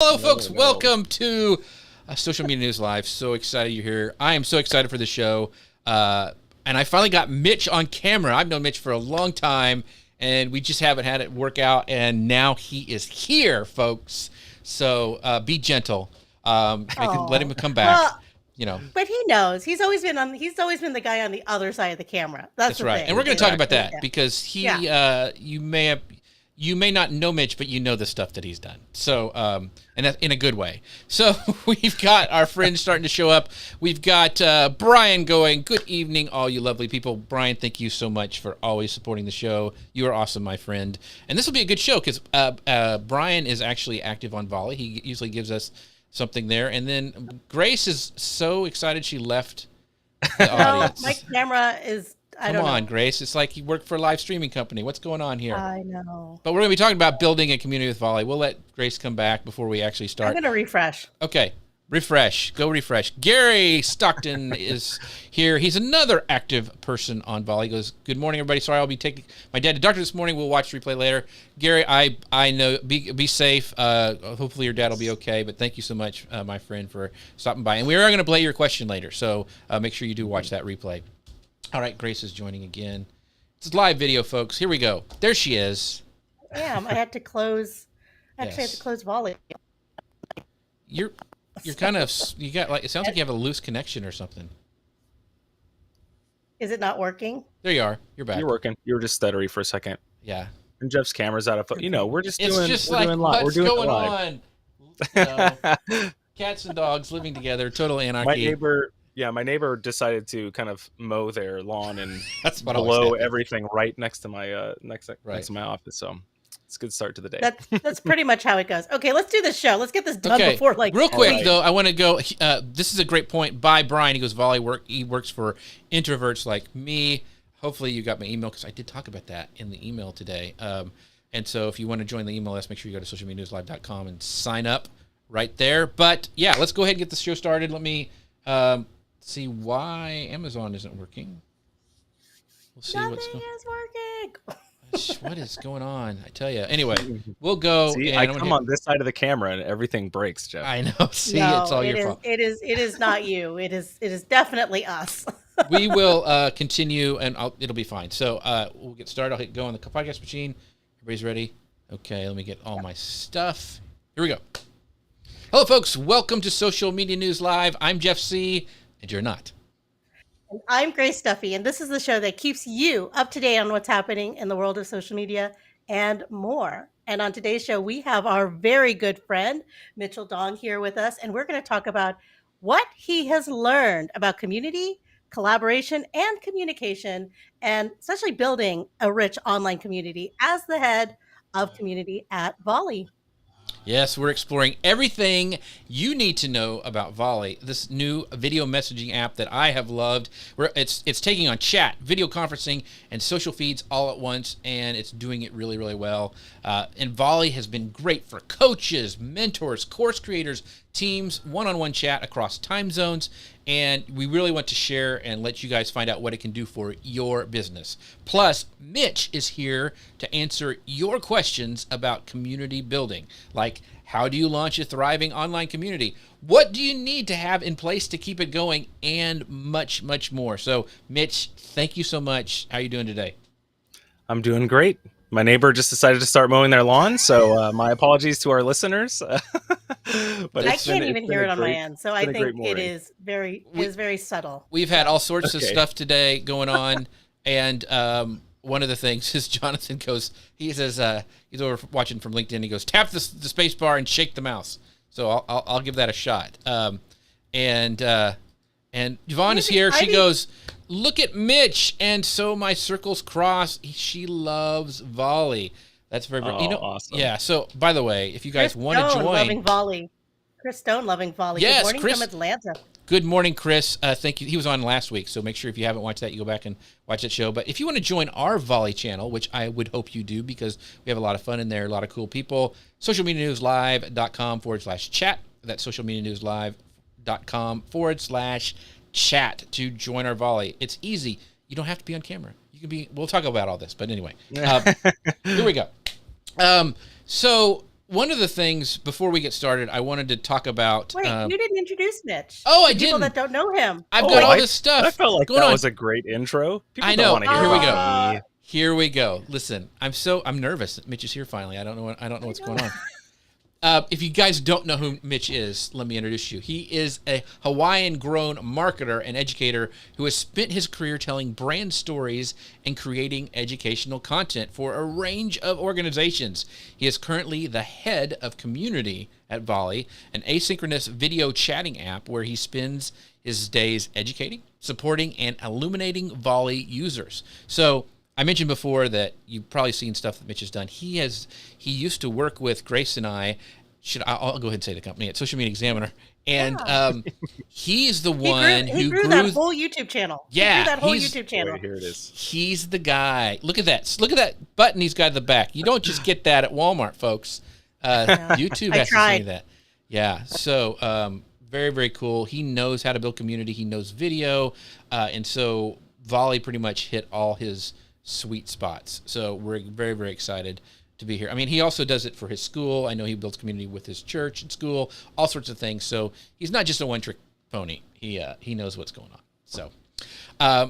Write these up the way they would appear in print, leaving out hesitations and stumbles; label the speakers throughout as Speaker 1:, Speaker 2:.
Speaker 1: Hello, folks. Welcome to Social Media News Live. So excited you're here. I am so excited for the show. And I finally got Mitch on camera. I've known Mitch for a long time, and we just haven't had it work out. And now he is here, folks. So be gentle. Let him come back.
Speaker 2: Well,
Speaker 1: you know.
Speaker 2: But he knows. He's always been the guy on the other side of the camera. That's
Speaker 1: right.
Speaker 2: Thing.
Speaker 1: And we're going to talk about that because you may not know Mitch, but you know the stuff that he's done. So, and that's in a good way. So we've got our friends starting to show up. We've got Brian going, good evening, all you lovely people. Brian, thank you so much for always supporting the show. You are awesome, my friend. And this will be a good show because Brian is actually active on Volley. He usually gives us something there. And then Grace is so excited she left the audience.
Speaker 2: My camera is...
Speaker 1: Come on, Grace. It's like you work for a live streaming company. What's going on here?
Speaker 2: I know.
Speaker 1: But we're going to be talking about building a community with Volley. We'll let Grace come back before we actually start.
Speaker 2: I'm going to refresh.
Speaker 1: Okay. Refresh. Go refresh. Gary Stockton is here. He's another active person on Volley. He goes, good morning, everybody. Sorry, I'll be taking my dad to doctor this morning. We'll watch the replay later. Gary, I know. Be safe. Hopefully your dad will be okay. But thank you so much, my friend, for stopping by. And we are going to play your question later. So make sure you do watch that replay. All right, Grace is joining again. It's live video, folks. Here we go. There she is.
Speaker 2: Yeah, I had to close. Actually, I had to close Volley.
Speaker 1: You're kind of, you got like, it sounds like you have a loose connection or something.
Speaker 2: Is it not working?
Speaker 1: There you are. You're back.
Speaker 3: You're working. You were just stuttery for a second.
Speaker 1: Yeah.
Speaker 3: And Jeff's camera's out of, we're just
Speaker 1: it's
Speaker 3: doing.
Speaker 1: Just
Speaker 3: we're
Speaker 1: like,
Speaker 3: doing live.
Speaker 1: What's
Speaker 3: we're doing
Speaker 1: going
Speaker 3: live.
Speaker 1: on? Cats and dogs living together, total anarchy.
Speaker 3: My neighbor decided to kind of mow their lawn and
Speaker 1: that's
Speaker 3: blow everything right next to my next to my office. So it's a good start to the day.
Speaker 2: That's pretty much how it goes. Okay, let's do this show. Let's get this done before
Speaker 1: real quick though. I want to go. This is a great point by Brian. He goes, Volley he works for introverts like me. Hopefully you got my email because I did talk about that in the email today. And so if you want to join the email list, make sure you go to socialmedianewslive.com and sign up right there. But yeah, let's go ahead and get the show started. Let me. See why Amazon isn't working. We'll see
Speaker 2: Nothing is working.
Speaker 1: What is going on? I tell you. Anyway, we'll go.
Speaker 3: See, I come on this side of the camera and everything breaks, Jeff.
Speaker 1: I know. See, it's all your fault.
Speaker 2: It is not you. It is definitely us.
Speaker 1: We will continue, and it'll be fine. So we'll get started. I'll hit go on the podcast machine. Everybody's ready? Okay, let me get all my stuff. Here we go. Hello, folks. Welcome to Social Media News Live. I'm Jeff C., and you're not.
Speaker 2: And I'm Grace Duffy, and this is the show that keeps you up to date on what's happening in the world of social media and more. And on today's show, we have our very good friend, Mitchell Dong, here with us, and we're going to talk about what he has learned about community, collaboration, and communication, and especially building a rich online community as the head of community at Volley.
Speaker 1: Yes, we're exploring everything you need to know about Volley, this new video messaging app that I have loved. It's taking on chat, video conferencing, and social feeds all at once, and it's doing it really, really well. And Volley has been great for coaches, mentors, course creators, teams, one-on-one chat across time zones, and we really want to share and let you guys find out what it can do for your business. Plus, Mitch is here to answer your questions about community building, like how do you launch a thriving online community? What do you need to have in place to keep it going? And much, much more. So, Mitch, thank you so much. How are you doing today?
Speaker 3: I'm doing great. My neighbor just decided to start mowing their lawn, so my apologies to our listeners.
Speaker 2: But I can't even hear it on my end, so I think it is very subtle.
Speaker 1: We've had all sorts of stuff today going on, and one of the things is Jonathan goes, he says he's over watching from LinkedIn. He goes, tap the space bar and shake the mouse. So I'll give that a shot. And Yvonne is here. She goes, look at Mitch, and so my circles cross. She loves Volley. That's very, awesome. Yeah. So, by the way, if you guys want to join,
Speaker 2: loving Volley. Chris Stone loving Volley.
Speaker 1: Yes,
Speaker 2: good morning
Speaker 1: Chris,
Speaker 2: from Atlanta.
Speaker 1: Good morning, Chris. Thank you. He was on last week, so make sure if you haven't watched that, you go back and watch that show. But if you want to join our Volley channel, which I would hope you do because we have a lot of fun in there, a lot of cool people, socialmedianewslive.com/chat. That's socialmedianewslive.com/chat to join our Volley. It's easy. You don't have to be on camera. You can be. We'll talk about all this, but anyway, here we go. So one of the things before we get started, I wanted to talk about.
Speaker 2: Wait, you didn't introduce Mitch.
Speaker 1: Oh, I
Speaker 2: to people
Speaker 1: didn't.
Speaker 2: that don't know him.
Speaker 1: I've got all this
Speaker 3: I
Speaker 1: stuff
Speaker 3: felt like
Speaker 1: going
Speaker 3: that
Speaker 1: on.
Speaker 3: was a great intro. People
Speaker 1: I
Speaker 3: don't
Speaker 1: know.
Speaker 3: want to hear
Speaker 1: Here we
Speaker 3: about
Speaker 1: go.
Speaker 3: me.
Speaker 1: Here we go. Listen, I'm nervous that Mitch is here finally. I don't know what's going on. If you guys don't know who Mitch is, let me introduce you. He is a Hawaiian-grown marketer and educator who has spent his career telling brand stories and creating educational content for a range of organizations. He is currently the head of community at Volley, an asynchronous video chatting app where he spends his days educating, supporting, and illuminating Volley users. So I mentioned before that you've probably seen stuff that Mitch has done. He used to work with Grace and I'll go ahead and say the company at Social Media Examiner, and he's the one
Speaker 2: he grew
Speaker 1: grew
Speaker 2: that whole YouTube channel.
Speaker 1: Yeah,
Speaker 2: he grew that whole YouTube channel.
Speaker 3: Here it is.
Speaker 1: He's the guy. Look at that! Look at that button he's got at the back. You don't just get that at Walmart, folks. YouTube has to say that. Yeah. So very, very cool. He knows how to build community. He knows video, and so Volley pretty much hit all his sweet spots. So we're very, very excited to be here. I mean, he also does it for his school. I know he builds community with his church and school, all sorts of things. So he's not just a one-trick pony. He knows what's going on. So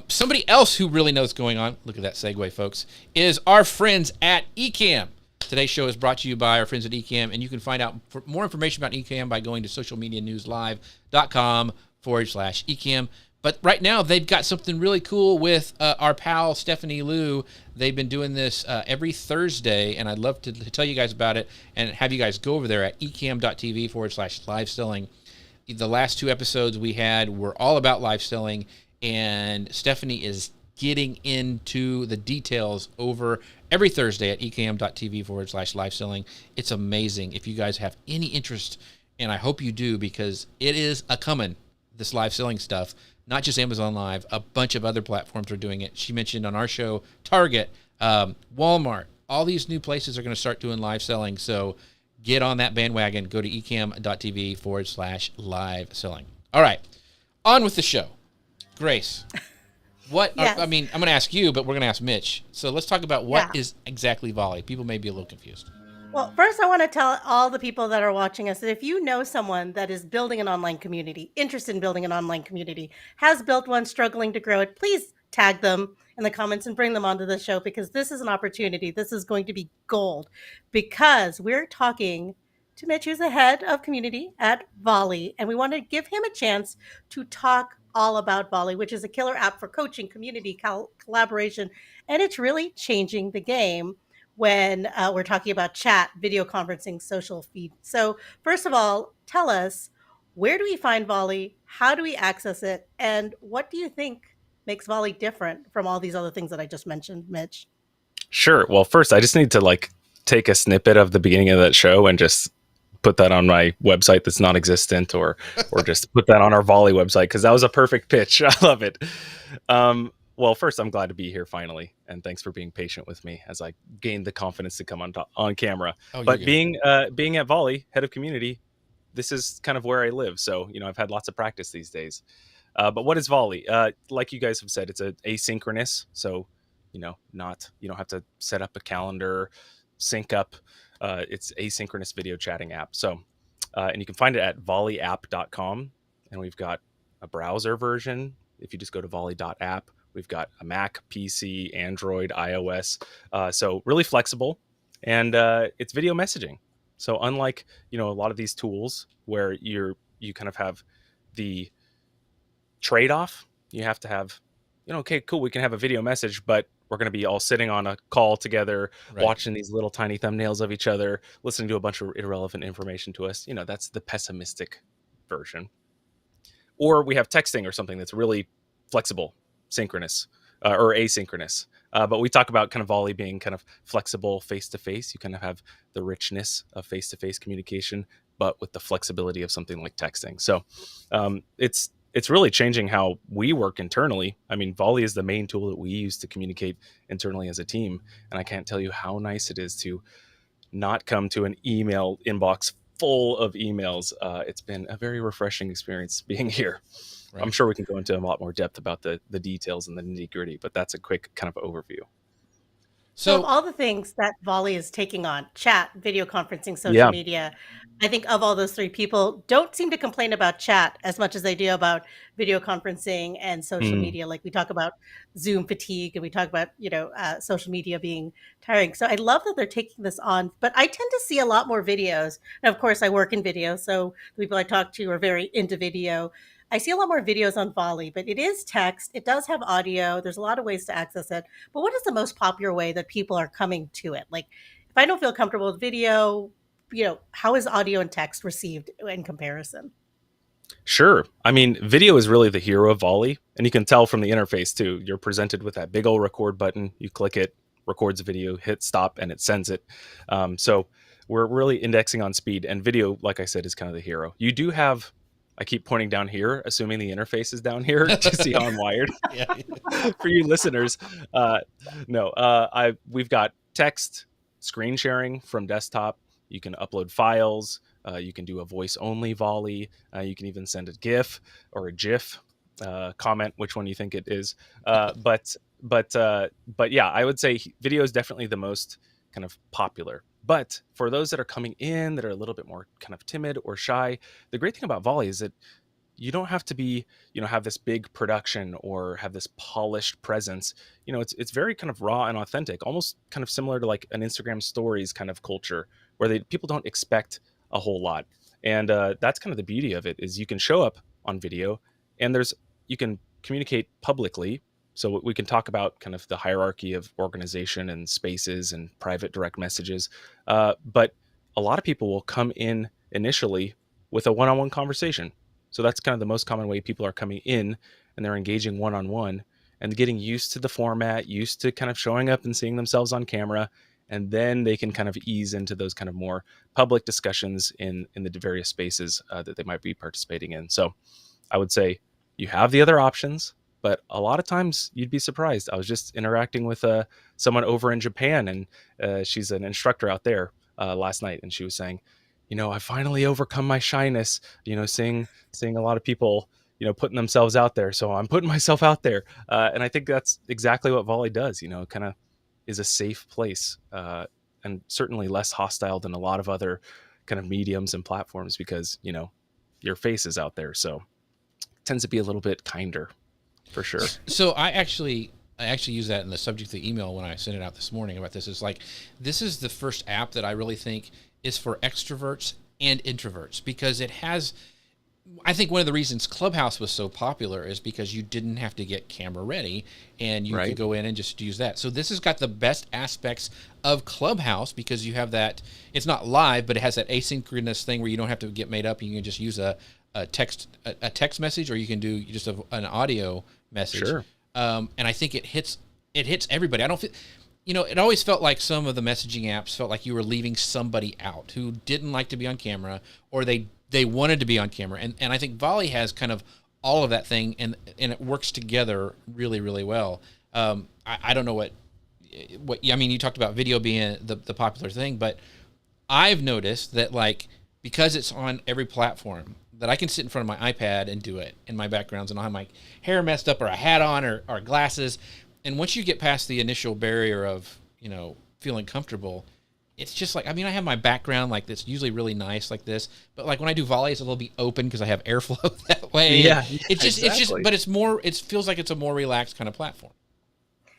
Speaker 1: somebody else who really knows what's going on, look at that segue, folks, is our friends at Ecamm. Today's show is brought to you by our friends at Ecamm, and you can find out more information about Ecamm by going to socialmedianewslive.com/Ecamm. But right now, they've got something really cool with our pal, Stephanie Liu. They've been doing this every Thursday, and I'd love to tell you guys about it and have you guys go over there at ecamm.tv/live selling. The last 2 episodes we had were all about live selling, and Stephanie is getting into the details over every Thursday at ecamm.tv/live selling. It's amazing. If you guys have any interest, and I hope you do, because it is a-coming, this live selling stuff. Not just Amazon Live, a bunch of other platforms are doing it. She mentioned on our show, Target, Walmart, all these new places are going to start doing live selling. So get on that bandwagon. Go to ecamm.tv/live selling. All right, on with the show. Grace, what?
Speaker 2: Yes.
Speaker 1: I'm going to ask you, but we're going to ask Mitch. So let's talk about what is exactly Volley. People may be a little confused.
Speaker 2: Well, first I want to tell all the people that are watching us that if you know someone that is building an online community, interested in building an online community, has built one, struggling to grow it, please tag them in the comments and bring them onto the show, because this is an opportunity. This is going to be gold, because we're talking to Mitch, who's the head of community at Volley, and we want to give him a chance to talk all about Volley, which is a killer app for coaching, community, collaboration, and it's really changing the game when we're talking about chat, video conferencing, social feed. So first of all, tell us, where do we find Volley? How do we access it? And what do you think makes Volley different from all these other things that I just mentioned, Mitch?
Speaker 3: Sure. Well, first, I just need to take a snippet of the beginning of that show and just put that on my website that's non-existent, or just put that on our Volley website, because that was a perfect pitch. I love it. Well, first, I'm glad to be here finally, and thanks for being patient with me as I gained the confidence to come on camera. But being at Volley, head of community, this is kind of where I live, so I've had lots of practice these days. But what is Volley? Like you guys have said, it's asynchronous, so you don't have to set up a calendar, sync up. It's asynchronous video chatting app. So, and you can find it at volleyapp.com, and we've got a browser version. If you just go to volley.app. We've got a Mac, PC, Android, iOS. So really flexible, and it's video messaging. So unlike, a lot of these tools where you kind of have the trade-off, you have to have, okay, cool, we can have a video message, but we're going to be all sitting on a call together, watching these little tiny thumbnails of each other, listening to a bunch of irrelevant information to us. That's the pessimistic version. Or we have texting or something that's really flexible, synchronous or asynchronous. But we talk about kind of Volley being kind of flexible face-to-face. You kind of have the richness of face-to-face communication, but with the flexibility of something like texting. So it's really changing how we work internally. I mean, Volley is the main tool that we use to communicate internally as a team. And I can't tell you how nice it is to not come to an email inbox full of emails. It's been a very refreshing experience being here. Right. I'm sure we can go into a lot more depth about the details and the nitty gritty, but that's a quick kind of overview.
Speaker 2: So, of
Speaker 1: So
Speaker 2: all the things that Volley is taking on, chat, video conferencing, social
Speaker 3: Yeah.
Speaker 2: media, I think of all those three, people don't seem to complain about chat as much as they do about video conferencing and social
Speaker 3: Mm.
Speaker 2: media. Like we talk about Zoom fatigue and we talk about, social media being tiring. So I love that they're taking this on, but I tend to see a lot more videos. And of course, I work in video. So the people I talk to are very into video. I see a lot more videos on Volley, but it is text. It does have audio. There's a lot of ways to access it. But what is the most popular way that people are coming to it? Like, if I don't feel comfortable with video, how is audio and text received in comparison?
Speaker 3: Sure. I mean, video is really the hero of Volley, and you can tell from the interface too. You're presented with that big old record button. You click it, records a video, hit stop, and it sends it. So we're really indexing on speed, and video, like I said, is kind of the hero. You do have. I keep pointing down here, assuming the interface is down here to see how I'm wired.
Speaker 1: yeah.
Speaker 3: For you listeners, no, we've got text, screen sharing from desktop. You can upload files. You can do a voice only volley. You can even send a GIF or a GIF. Comment which one you think it is. But yeah, I would say video is definitely the most kind of popular. But for those that are coming in that are a little bit more kind of timid or shy, the great thing about volley is that you don't have to be, have this big production or have this polished presence. It's very kind of raw and authentic, almost kind of similar to like an Instagram stories kind of culture where people don't expect a whole lot. And that's kind of the beauty of it is you can show up on video and you can communicate publicly. So we can talk about kind of the hierarchy of organization and spaces and private direct messages. But a lot of people will come in initially with a one-on-one conversation. So that's kind of the most common way people are coming in, and they're engaging one-on-one and getting used to the format, used to kind of showing up and seeing themselves on camera. And then they can kind of ease into those kind of more public discussions in the various spaces that they might be participating in. So I would say you have the other options, but a lot of times you'd be surprised. I was just interacting with someone over in Japan, and she's an instructor out there last night, and she was saying, I finally overcome my shyness, seeing a lot of people, putting themselves out there. So I'm putting myself out there. And I think that's exactly what Volley does, kind of is a safe place, and certainly less hostile than a lot of other kind of mediums and platforms because, your face is out there. So it tends to be a little bit kinder for sure.
Speaker 1: So I actually use that in the subject of the email when I sent it out this morning about this. Is like, this is the first app that I really think is for extroverts and introverts because it has, I think one of the reasons Clubhouse was so popular is because you didn't have to get camera ready and you could go in and just use that. So this has got the best aspects of Clubhouse because you have that, it's not live, but it has that asynchronous thing where you don't have to get made up. You can just use a text message, or you can do just an audio message.
Speaker 3: Sure.
Speaker 1: And I think it hits everybody. I don't feel, it always felt like some of the messaging apps felt like you were leaving somebody out who didn't like to be on camera, or they wanted to be on camera. And I think Volley has kind of all of that thing, and it works together really, really well. I don't know what I mean, you talked about video being the popular thing, but I've noticed that, like, because it's on every platform, that I can sit in front of my iPad and do it in my backgrounds, and I'll have my hair messed up or a hat on or glasses. And once you get past the initial barrier of, feeling comfortable, it's just like, I mean, I have my background like this, usually really nice like this, but like when I do volleys, it'll be open because I have airflow that way.
Speaker 3: Yeah,
Speaker 1: it's just,
Speaker 3: exactly.
Speaker 1: But it's more, it feels like it's a more relaxed kind of platform.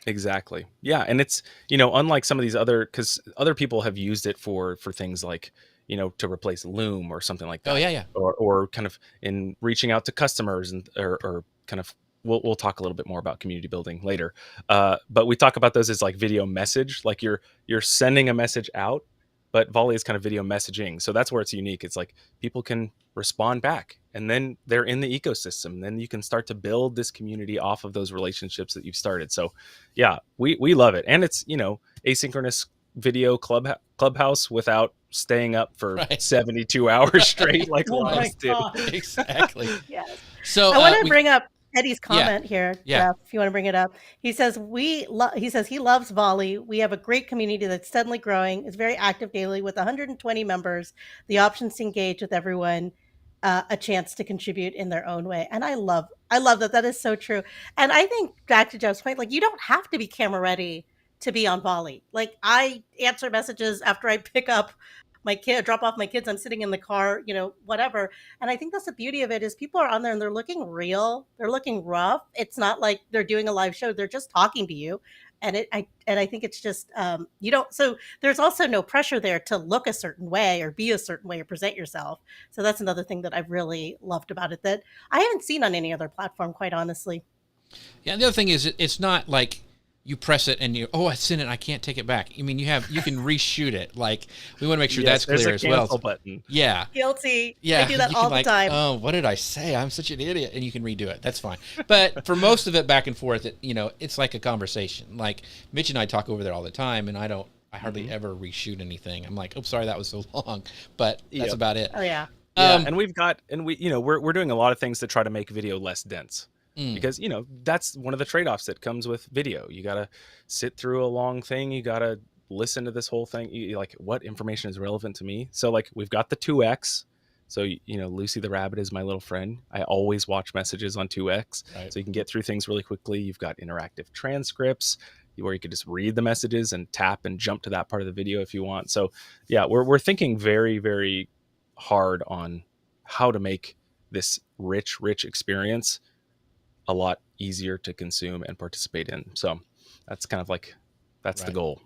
Speaker 3: Exactly. Yeah. And it's, unlike some of these because other people have used it for things like, to replace Loom or something like that.
Speaker 1: Oh, yeah.
Speaker 3: Or kind of in reaching out to customers or kind of, we'll talk a little bit more about community building later. But we talk about those as like video message, like you're sending a message out, but Volley is kind of video messaging. So that's where it's unique. It's like people can respond back and then they're in the ecosystem. Then you can start to build this community off of those relationships that you've started. So yeah, we love it. And it's, asynchronous video clubhouse without staying up for 72 hours straight like lives did.
Speaker 1: Exactly.
Speaker 2: Yes.
Speaker 1: So
Speaker 2: I want to bring up Eddie's comment here,
Speaker 1: Yeah.
Speaker 2: Jeff, if you want to bring it up. He says he says he loves Volley. We have a great community that's steadily growing. It's very active daily with 120 members. The options to engage with everyone, a chance to contribute in their own way. And I love that. That is so true. And I think back to Jeff's point, like, you don't have to be camera ready to be on Volley. Like, I answer messages after I pick up my kid, drop off my kids. I'm sitting in the car, whatever. And I think that's the beauty of it is people are on there and they're looking real. They're looking rough. It's not like they're doing a live show. They're just talking to you. And I think it's just, so there's also no pressure there to look a certain way or be a certain way or present yourself. So that's another thing that I've really loved about it that I haven't seen on any other platform, quite honestly.
Speaker 1: Yeah. The other thing is it's not like you press it and I sent it. I can't take it back. I mean, you can reshoot it. Like, we want to make sure that's clear as well.
Speaker 3: Button.
Speaker 1: Yeah.
Speaker 2: Guilty.
Speaker 1: Yeah.
Speaker 2: I do that all the time.
Speaker 1: Oh, what did I say? I'm such an idiot. And you can redo it. That's fine. But for most of it back and forth, it's like a conversation. Like Mitch and I talk over there all the time, and I hardly ever reshoot anything. I'm like, oh, sorry, that was so long. But that's about it.
Speaker 2: Oh yeah.
Speaker 3: And we're doing a lot of things to try to make video less dense. Because, that's one of the trade-offs that comes with video. You got to sit through a long thing. You got to listen to this whole thing. Like, what information is relevant to me? So, like, we've got the 2X. So, Lucy the rabbit is my little friend. I always watch messages on 2X. Right. So you can get through things really quickly. You've got interactive transcripts where you could just read the messages and tap and jump to that part of the video if you want. So, yeah, we're thinking very, very hard on how to make this rich experience a lot easier to consume and participate in. So that's kind of like, that's the goal.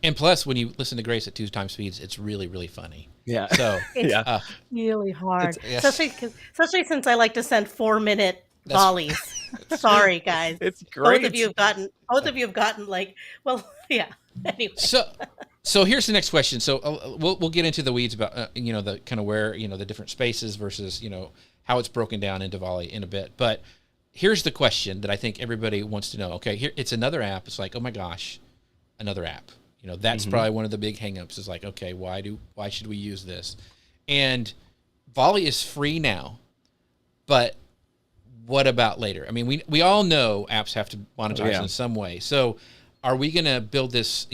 Speaker 1: And plus, when you listen to Grace at 2x speeds, it's really, really funny.
Speaker 3: Yeah.
Speaker 1: So
Speaker 2: it's really hard, especially since I like to send 4-minute volleys. Sorry, guys.
Speaker 3: It's great.
Speaker 2: Both of you have gotten like, well, yeah. Anyway.
Speaker 1: So here's the next question. So we'll get into the weeds about the kind of where the different spaces versus how it's broken down into Volley in a bit, but here's the question that I think everybody wants to know. Okay, here it's another app. It's like, oh my gosh, another app. That's probably one of the big hangups is like, okay, why should we use this? And Volley is free now, but what about later? I mean, we all know apps have to monetize in some way. So are we going to build this,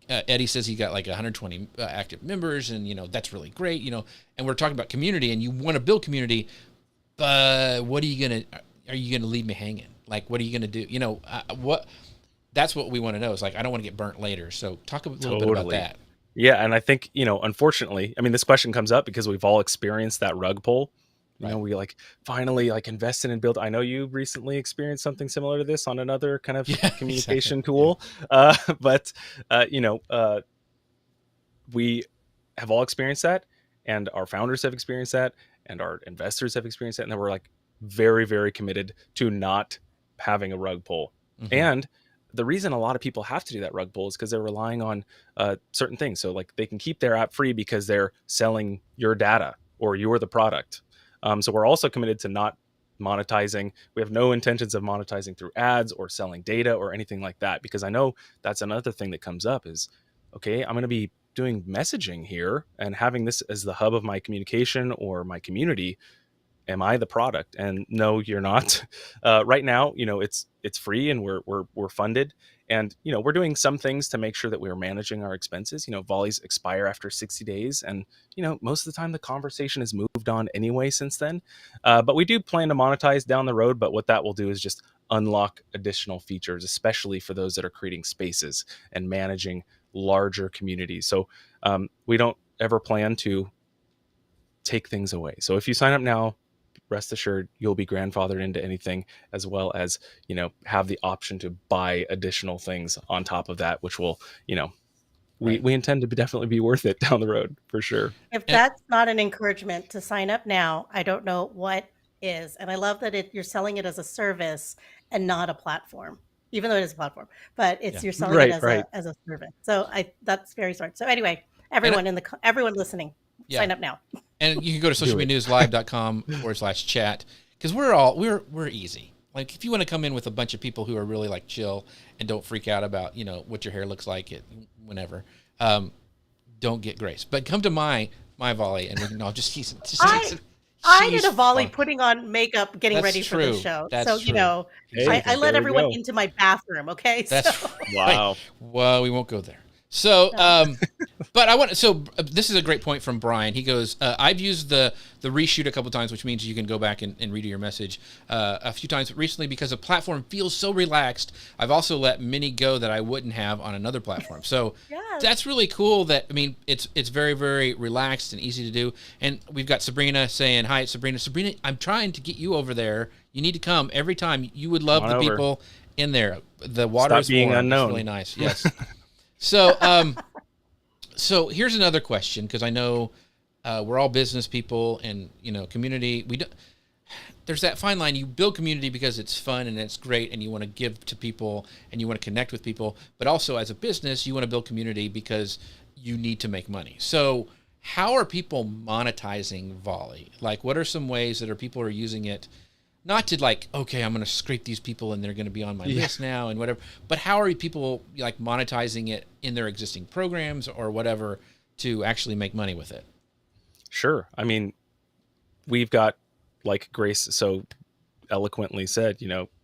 Speaker 1: Eddie says he got like 120 active members and, that's really great, and we're talking about community and you want to build community, but are you going to leave me hanging? Like, what are you going to do? That's what we want to know. It's like, I don't want to get burnt later. So talk a little bit about that.
Speaker 3: Yeah. And I think, unfortunately, I mean, this question comes up because we've all experienced that rug pull. We finally invested and build. I know you recently experienced something similar to this on another kind of communication tool. But we have all experienced that, and our founders have experienced that, and our investors have experienced that. And then we're like, very, very committed to not having a rug pull. And the reason a lot of people have to do that rug pull is because they're relying on certain things. So like they can keep their app free because they're selling your data or you're the product. So we're also committed to not monetizing. We have no intentions of monetizing through ads or selling data or anything like that, because I know that's another thing that comes up is, okay, I'm going to be doing messaging here and having this as the hub of my communication or my community. Am I the product? And no, you're not. Right now, it's free and we're funded, and we're doing some things to make sure that we're managing our expenses. Volleys expire after 60 days, and most of the time the conversation has moved on anyway since then. But we do plan to monetize down the road. But what that will do is just unlock additional features, especially for those that are creating spaces and managing larger communities. So we don't ever plan to take things away. So if you sign up now, rest assured you'll be grandfathered into anything, as well as have the option to buy additional things on top of that, which will we intend to definitely be worth it down the road for sure.
Speaker 2: If that's not an encouragement to sign up now, I don't know what is. And I love that you're selling it as a service and not a platform, even though it is a platform, but you're selling it as a service. So that's very smart. So anyway, everyone listening, sign up now.
Speaker 1: And you can go to socialmedianewslive.com/chat, because we're easy. Like, if you want to come in with a bunch of people who are really like chill and don't freak out about what your hair looks like whenever, don't get Grace. But come to my Volley, and we can
Speaker 2: I did a Volley putting on makeup, getting ready for the show.
Speaker 1: That's true.
Speaker 2: I let everyone into my bathroom. Okay.
Speaker 3: Wow.
Speaker 1: Well, we won't go there. So,
Speaker 2: No.
Speaker 1: but this is a great point from Brian. He goes, I've used the reshoot a couple times, which means you can go back and redo your message a few times. But recently, because the platform feels so relaxed, I've also let many go that I wouldn't have on another platform. So
Speaker 2: Yes.
Speaker 1: that's really cool. It's very, very relaxed and easy to do. And we've got Sabrina saying, hi, it's Sabrina. Sabrina, I'm trying to get you over there. You need to come every time. You would love
Speaker 3: Come
Speaker 1: the
Speaker 3: on over.
Speaker 1: people in there. The water
Speaker 3: Stop
Speaker 1: is
Speaker 3: being
Speaker 1: warm.
Speaker 3: unknown.
Speaker 1: It's really nice. Yes. So, so here's another question, because I know we're all business people, and community. There's that fine line. You build community because it's fun and it's great, and you want to give to people and you want to connect with people. But also, as a business, you want to build community because you need to make money. So, how are people monetizing Volley? Like, what are some ways that people are using it? Not to okay, I'm going to scrape these people and they're going to be on my list now and whatever. But how are people monetizing it in their existing programs or whatever to actually make money with it?
Speaker 3: Sure. I mean, we've got, like Grace so eloquently said,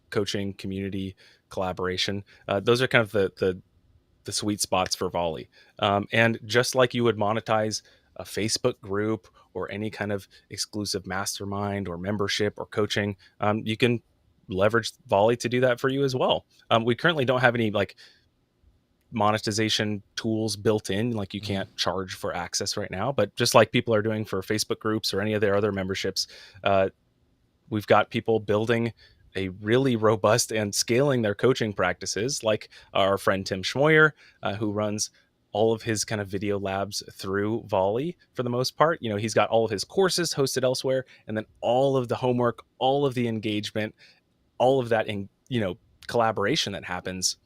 Speaker 3: coaching, community, collaboration. Those are kind of the sweet spots for Volley. And just like you would monetize a Facebook group or any kind of exclusive mastermind or membership or coaching, you can leverage Volley to do that for you as well. We currently don't have any monetization tools built in, like you can't charge for access right now, but just like people are doing for Facebook groups or any of their other memberships, we've got people building a really robust and scaling their coaching practices, like our friend Tim Schmoyer, who runs all of his kind of video labs through Volley for the most part. He's got all of his courses hosted elsewhere, and then all of the homework, all of the engagement, all of that in collaboration that happens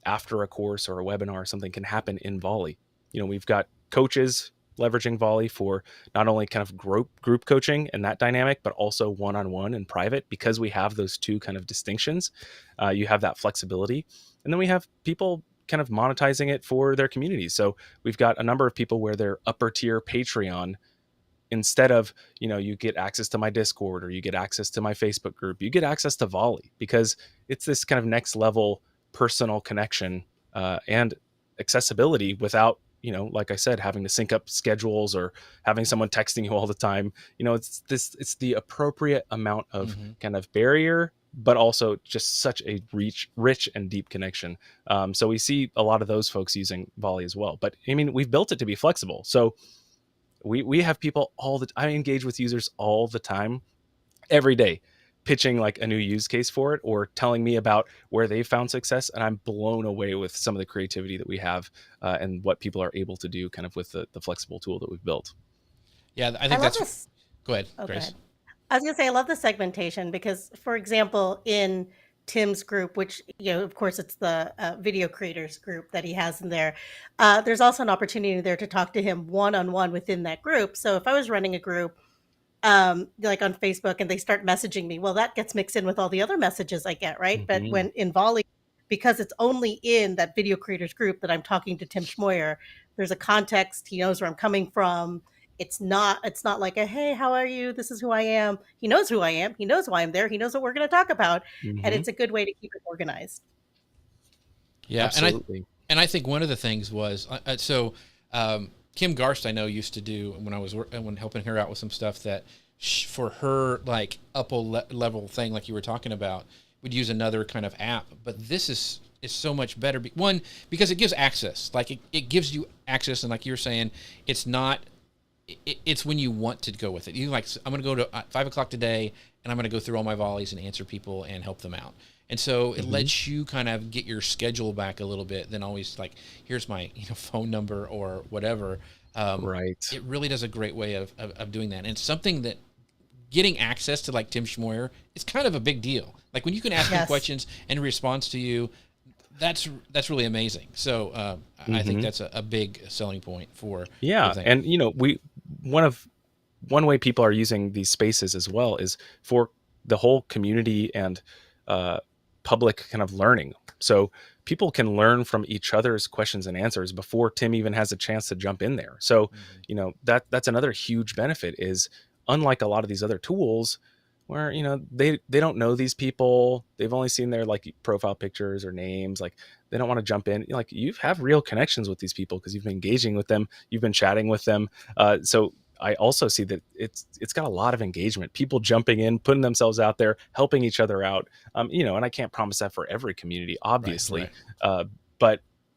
Speaker 3: after a course or a webinar or something can happen in Volley. We've got coaches leveraging Volley for not only kind of group coaching and that dynamic, but also one-on-one and private, because we have those two kind of distinctions. You have that flexibility. And then we have people kind of monetizing it for their communities. So we've got a number of people where they're upper tier Patreon. Instead of, you get access to my Discord or you get access to my Facebook group, you get access to Volley, because it's this kind of next level personal connection and accessibility without, like I said, having to sync up schedules or having someone texting you all the time. It's the appropriate amount of kind of barrier, but also just such a rich and deep connection. So we see a lot of those folks using Volley as well. But I mean, we've built it to be flexible. So we have people I engage with users all the time, every day, pitching like a new use case for it or telling me about where they found success. And I'm blown away with some of the creativity that we have and what people are able to do kind of with the flexible tool that we've built.
Speaker 1: Yeah, I think that's...
Speaker 2: This.
Speaker 1: Go ahead,
Speaker 2: Go
Speaker 1: Grace.
Speaker 2: ahead. I was going to say, I love the segmentation because, for example, in Tim's group, which, of course, it's the video creators group that he has in there, there's also an opportunity there to talk to him one-on-one within that group. So if I was running a group like on Facebook and they start messaging me, well, that gets mixed in with all the other messages I get, right? But when in Volley, because it's only in that video creators group that I'm talking to Tim Schmoyer, there's a context. He knows where I'm coming from. It's not like a, hey, how are you? This is who I am. He knows who I am. He knows why I'm there. He knows what we're going to talk about. And it's a good way to keep it organized.
Speaker 1: Yeah.
Speaker 3: Absolutely.
Speaker 1: And I think one of the things was, Kim Garst, I know, used to do when helping her out with some stuff that for her, like upper level thing, like you were talking about, would use another kind of app. But this is so much better. One, because it gives access, like it gives you access. And like you were saying, it's not, it's when you want to go with it. You I'm going to go to 5 o'clock today and I'm going to go through all my volleys and answer people and help them out. And so it lets you kind of get your schedule back a little bit than always like, here's my phone number or whatever.
Speaker 3: Right.
Speaker 1: It really does a great way of doing that. And it's something that getting access to like Tim Schmoyer is kind of a big deal. Like when you can ask him questions and he responds to you, that's really amazing. So I think that's a big selling point for
Speaker 3: and one way people are using these spaces as well is for the whole community and public kind of learning. So people can learn from each other's questions and answers before Tim even has a chance to jump in there. So that's another huge benefit is, unlike a lot of these other tools, where, they don't know these people. They've only seen their like profile pictures or names. Like they don't want to jump in. Like you have real connections with these people because you've been engaging with them. You've been chatting with them. So I also see that it's got a lot of engagement, people jumping in, putting themselves out there, helping each other out. And I can't promise that for every community, obviously.
Speaker 1: Right.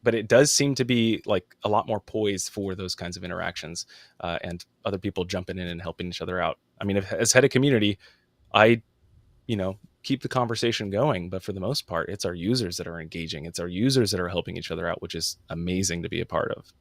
Speaker 3: But it does seem to be like a lot more poised for those kinds of interactions, and other people jumping in and helping each other out. I mean, as head of community, I, keep the conversation going, but for the most part, it's our users that are engaging. It's our users that are helping each other out, which is amazing to be a part of.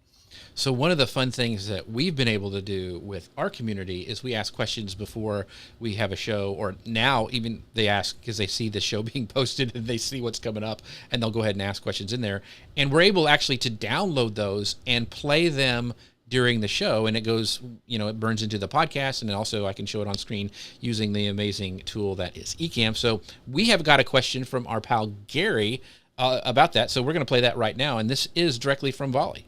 Speaker 1: So one of the fun things that we've been able to do with our community is we ask questions before we have a show, or now even they ask because they see the show being posted and they see what's coming up, and they'll go ahead and ask questions in there. And we're able actually to download those and play them during the show, and it goes, it burns into the podcast, and then also I can show it on screen using the amazing tool that is Ecamm. So we have got a question from our pal Gary about that, so we're going to play that right now, and this is directly from Volley.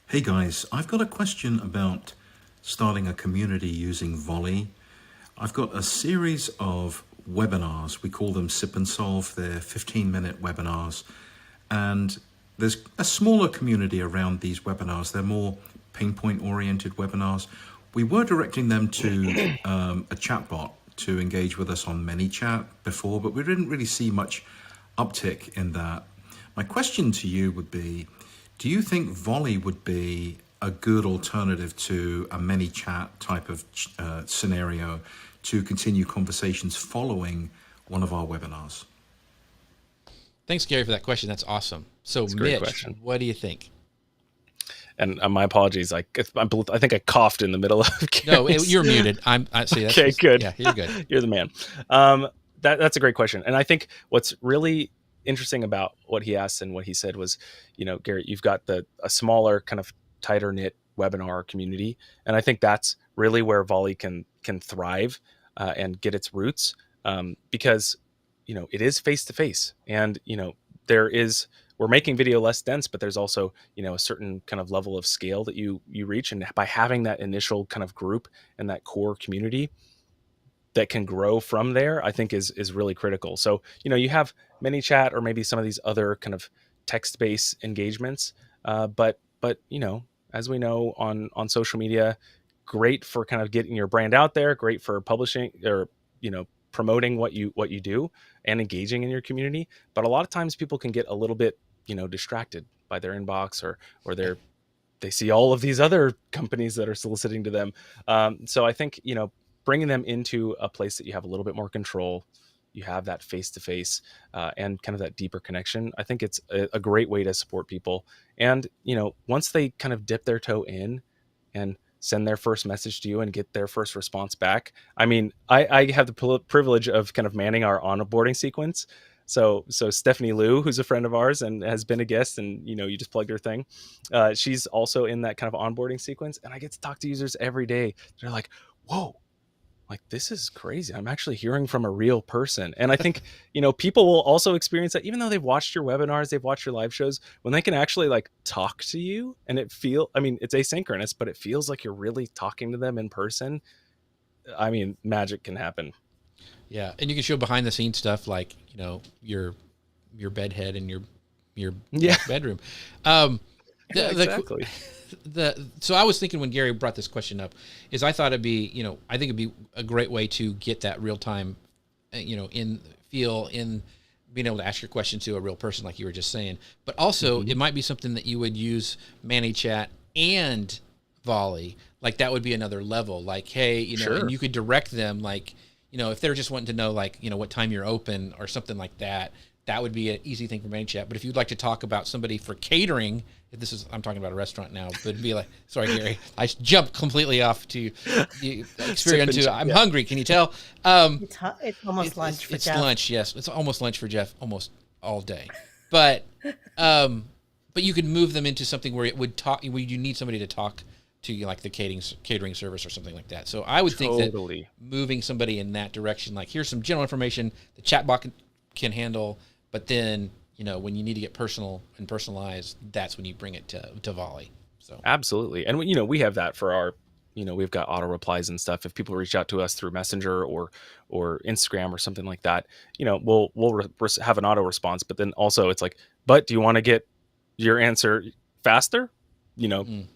Speaker 4: Hey guys, I've got a question about starting a community using Volley. I've got a series of webinars. We call them Sip and Solve. They're 15-minute webinars. And there's a smaller community around these webinars. They're more pain point oriented webinars. We were directing them to a chatbot to engage with us on ManyChat before, but we didn't really see much uptick in that. My question to you would be, do you think Volley would be a good alternative to a ManyChat type of scenario to continue conversations following one of our webinars?
Speaker 1: Thanks, Gary, for that question. That's awesome. So, Mitch, what do you think?
Speaker 3: And my apologies. I think I coughed in the middle of.
Speaker 1: No, you're muted. I see.
Speaker 3: Okay, good.
Speaker 1: Yeah, you're good.
Speaker 3: You're the man. That's a great question. And I think what's really interesting about what he asked and what he said was, Gary, you've got a smaller kind of tighter knit webinar community, and I think that's really where Volley can thrive and get its roots, because it is face to face, and we're making video less dense, but there's also a certain kind of level of scale that you reach, and by having that initial kind of group and that core community that can grow from there, I think is really critical. So, you have ManyChat or maybe some of these other kind of text-based engagements. But as we know on social media, great for kind of getting your brand out there, great for publishing or, promoting what you do and engaging in your community. But a lot of times people can get a little bit, distracted by their inbox or they see all of these other companies that are soliciting to them. So I think, bringing them into a place that you have a little bit more control, you have that face-to-face and kind of that deeper connection. I think it's a great way to support people. And, once they kind of dip their toe in and send their first message to you and get their first response back. I mean, I have the privilege of kind of manning our onboarding sequence. So Stephanie Liu, who's a friend of ours and has been a guest, and you just plugged her thing. She's also in that kind of onboarding sequence, and I get to talk to users every day. They're like, whoa, like this is crazy. I'm actually hearing from a real person. And I think, people will also experience that even though they've watched your webinars, they've watched your live shows, when they can actually like talk to you and it's asynchronous, but it feels like you're really talking to them in person. I mean, magic can happen.
Speaker 1: Yeah. And you can show behind the scenes stuff like, your bed head and your bedroom.
Speaker 3: Exactly.
Speaker 1: So I was thinking when Gary brought this question up is I thought it'd be, I think it'd be a great way to get that real time, in being able to ask your question to a real person, like you were just saying, but also it might be something that you would use ManyChat and Volley. Like that would be another level. Like, hey,
Speaker 3: Sure.
Speaker 1: And you could direct them like, if they're just wanting to know like, what time you're open or something like that, that would be an easy thing for ManyChat. But if you'd like to talk about somebody for catering, I'm talking about a restaurant now, but it'd be like, sorry, Gary, I jumped completely off to the experience to I'm hungry. Can you tell?
Speaker 2: It's almost lunch for Jeff.
Speaker 1: It's lunch, yes. It's almost lunch for Jeff almost all day. But you could move them into something where where you need somebody to talk to, like the catering service or something like that. So I would think that moving somebody in that direction, like here's some general information the chatbot can handle, but then when you need to get personal and personalized, that's when you bring it to Volley. So
Speaker 3: absolutely. And we have that for our we've got auto replies and stuff. If people reach out to us through Messenger or Instagram or something like that, we'll have an auto response. But then also it's like, but do you want to get your answer faster?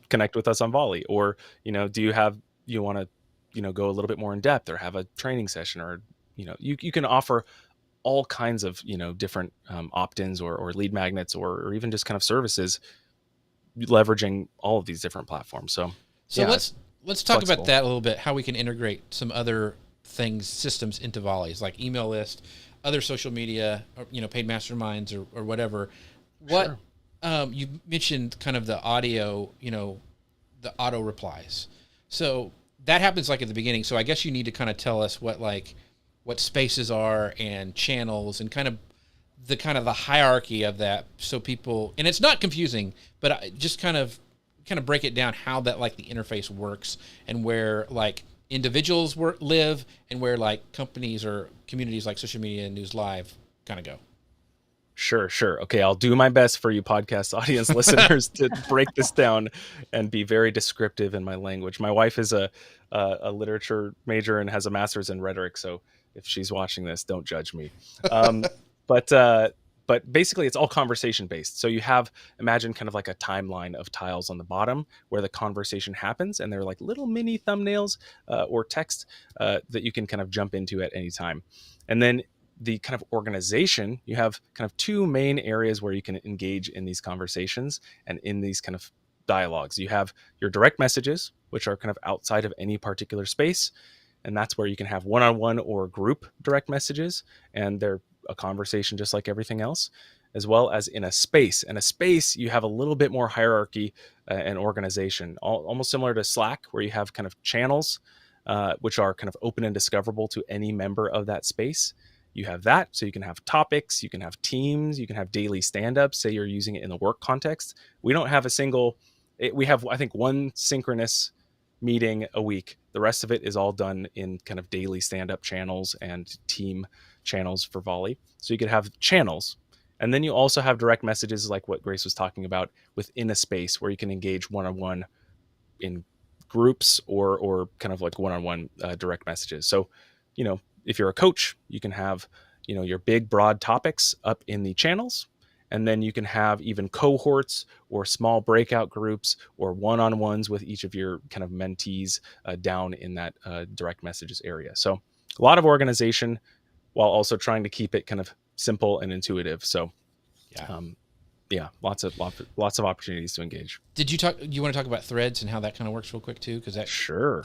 Speaker 3: Connect with us on Volley. Or do you want to go a little bit more in depth or have a training session, or you can offer all kinds of different opt-ins or lead magnets or even just kind of services leveraging all of these different platforms. So yeah,
Speaker 1: let's talk
Speaker 3: flexible.
Speaker 1: about that a little bit, how we can integrate some other systems into Volleys, like email list, other social media, or, paid masterminds or whatever. What you mentioned kind of the audio, the auto replies. So that happens like at the beginning. So I guess you need to kind of tell us what spaces are and channels and kind of the hierarchy of that, so people, and it's not confusing, but just kind of break it down, how that like the interface works, and where like individuals live and where like companies or communities like Social Media and News Live kind of go.
Speaker 3: Sure. Okay, I'll do my best for you podcast audience listeners to break this down and be very descriptive in my language. My wife is a literature major and has a master's in rhetoric, so if she's watching this, don't judge me. But basically it's all conversation based. So you imagine kind of like a timeline of tiles on the bottom where the conversation happens, and they're like little mini thumbnails or text that you can kind of jump into at any time. And then the kind of organization, you have kind of two main areas where you can engage in these conversations and in these kind of dialogues. You have your direct messages, which are kind of outside of any particular space. And that's where you can have one-on-one or group direct messages, and they're a conversation just like everything else, as well as in a space. In a space, you have a little bit more hierarchy and organization, almost similar to Slack, where you have kind of channels, which are kind of open and discoverable to any member of that space. You have that, so you can have topics, you can have teams, you can have daily stand-ups, say you're using it in the work context. We don't have we have, I think, one synchronous meeting a week. The rest of it is all done in kind of daily stand-up channels and team channels for Volley. So you could have channels. And then you also have direct messages like what Grace was talking about within a space where you can engage one-on-one in groups or kind of like one-on-one direct messages. So, if you're a coach, you can have, your big broad topics up in the channels. And then you can have even cohorts or small breakout groups or one-on-ones with each of your kind of mentees down in that direct messages area. So a lot of organization while also trying to keep it kind of simple and intuitive. So lots of opportunities to engage.
Speaker 1: Do you want to talk about threads and how that kind of works real quick too? Because
Speaker 3: I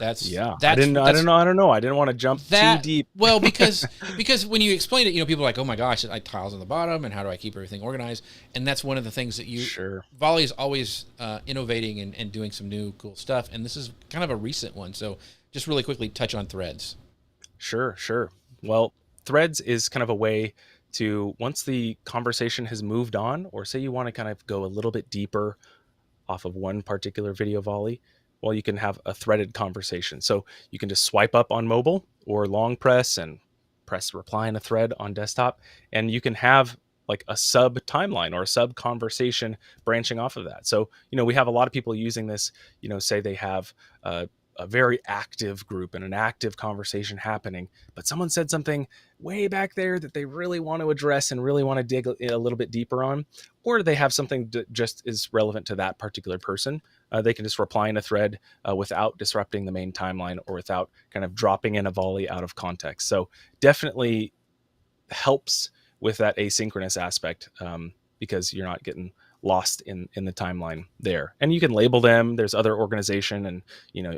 Speaker 3: don't know. I didn't want to jump too deep.
Speaker 1: Well, because when you explain it, people are like, oh my gosh, I tiles on the bottom, and how do I keep everything organized? And that's one of the things that Volley is always innovating and doing some new cool stuff. And this is kind of a recent one. So just really quickly touch on threads.
Speaker 3: Sure. Well, threads is kind of a way to, once the conversation has moved on, or say you want to kind of go a little bit deeper off of one particular video volley, well, you can have a threaded conversation. So you can just swipe up on mobile or long press and press reply in a thread on desktop, and you can have like a sub timeline or a sub conversation branching off of that. So, we have a lot of people using this, say they have a very active group and an active conversation happening, but someone said something way back there that they really want to address and really want to dig a little bit deeper on, or they have something that just is relevant to that particular person. They can just reply in a thread without disrupting the main timeline or without kind of dropping in a volley out of context. So definitely helps with that asynchronous aspect because you're not getting lost in the timeline there. And you can label them. There's other organization and,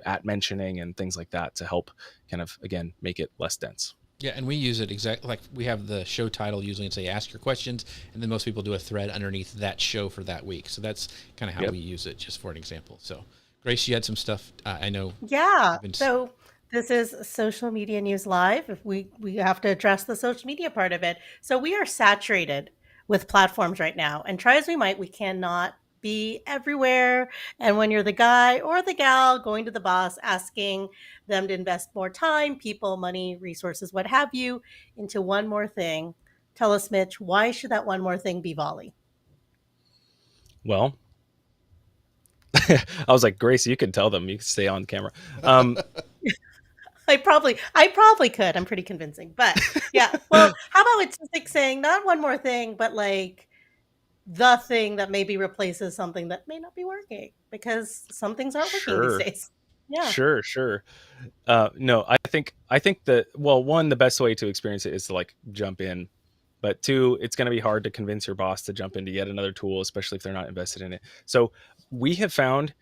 Speaker 3: at mentioning and things like that to help kind of, again, make it less dense.
Speaker 1: Yeah, and we use it exactly like we have the show title usually and say ask your questions, and then most people do a thread underneath that show for that week. So that's kind of how we use it, just for an example. So Grace, you had some stuff I know.
Speaker 2: Yeah. So this is Social Media News Live. If we have to address the social media part of it. So we are saturated with platforms right now, and try as we might, we cannot be everywhere. And when you're the guy or the gal going to the boss, asking them to invest more time, people, money, resources, what have you, into one more thing, tell us, Mitch, why should that one more thing be Volley?
Speaker 3: Well, I was like, Grace, you can tell them. You can stay on camera. Um,
Speaker 2: I probably could. I'm pretty convincing, but yeah. Well, how about it's just like saying not one more thing, but like the thing that maybe replaces something that may not be working because some things aren't working these
Speaker 3: sure,
Speaker 2: days. Yeah.
Speaker 3: sure. No, I think that, well, one, the best way to experience it is to like jump in, but two, it's going to be hard to convince your boss to jump into yet another tool, especially if they're not invested in it. So we have found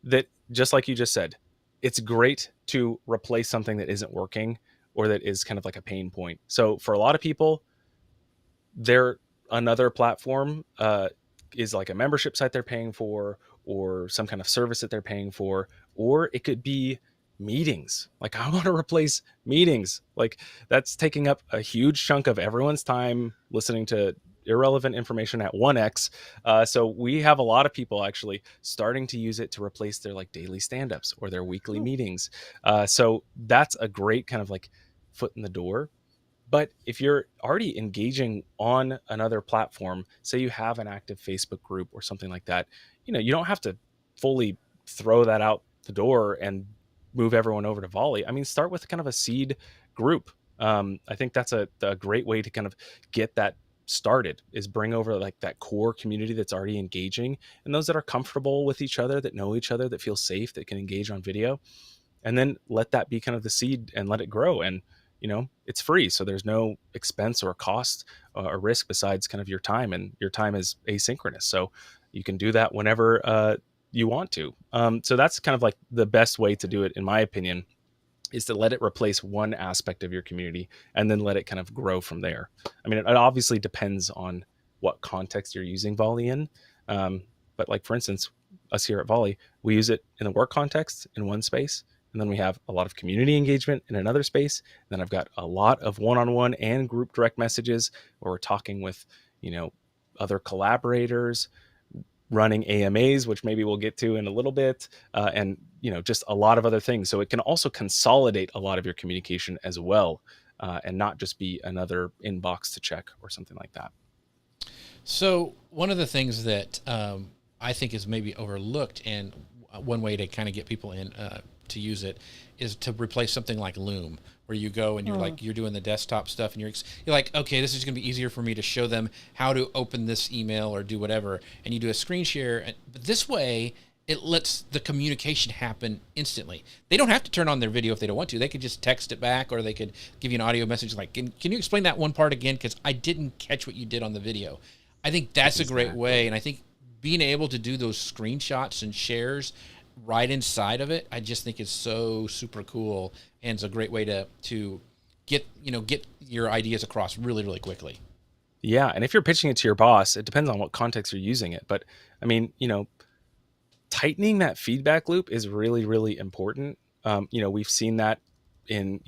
Speaker 3: that, just like you just said, it's great to replace something that isn't working or that is kind of like a pain point. So for a lot of people, there another platform is like a membership site they're paying for, or some kind of service that they're paying for, or it could be meetings. Like, I want to replace meetings. Like, that's taking up a huge chunk of everyone's time listening to irrelevant information at 1x. So we have a lot of people actually starting to use it to replace their like daily stand-ups or their weekly meetings. So that's a great kind of like foot in the door. But if you're already engaging on another platform, say you have an active Facebook group or something like that, you don't have to fully throw that out the door and move everyone over to Volley. I mean, start with kind of a seed group. I think that's a great way to kind of get that started, is bring over like that core community that's already engaging, and those that are comfortable with each other, that know each other, that feel safe, that can engage on video, and then let that be kind of the seed and let it grow. And it's free, so there's no expense or cost or risk besides kind of your time, and your time is asynchronous, so you can do that whenever you want to. So that's kind of like the best way to do it, in my opinion, is to let it replace one aspect of your community and then let it kind of grow from there. I mean, it obviously depends on what context you're using Volley in. But like, for instance, us here at Volley, we use it in the work context in one space. And then we have a lot of community engagement in another space. And then I've got a lot of one-on-one and group direct messages where we're talking with, other collaborators, running AMAs, which maybe we'll get to in a little bit, and just a lot of other things. So it can also consolidate a lot of your communication as well, and not just be another inbox to check or something like that.
Speaker 1: So one of the things that I think is maybe overlooked, and one way to kind of get people in to use it, is to replace something like Loom, where you go and you're doing the desktop stuff, and you're like, okay, this is going to be easier for me to show them how to open this email or do whatever, and you do a screen share. But this way, it lets the communication happen instantly. They don't have to turn on their video if they don't want to. They could just text it back, or they could give you an audio message like, can you explain that one part again, because I didn't catch what you did on the video. I think that's a great way, and I think being able to do those screenshots and shares right inside of it, I just think is so super cool, and it's a great way to get your ideas across really, really quickly.
Speaker 3: Yeah, and if you're pitching it to your boss, it depends on what context you're using it. But I mean, tightening that feedback loop is really, really important. We've seen that in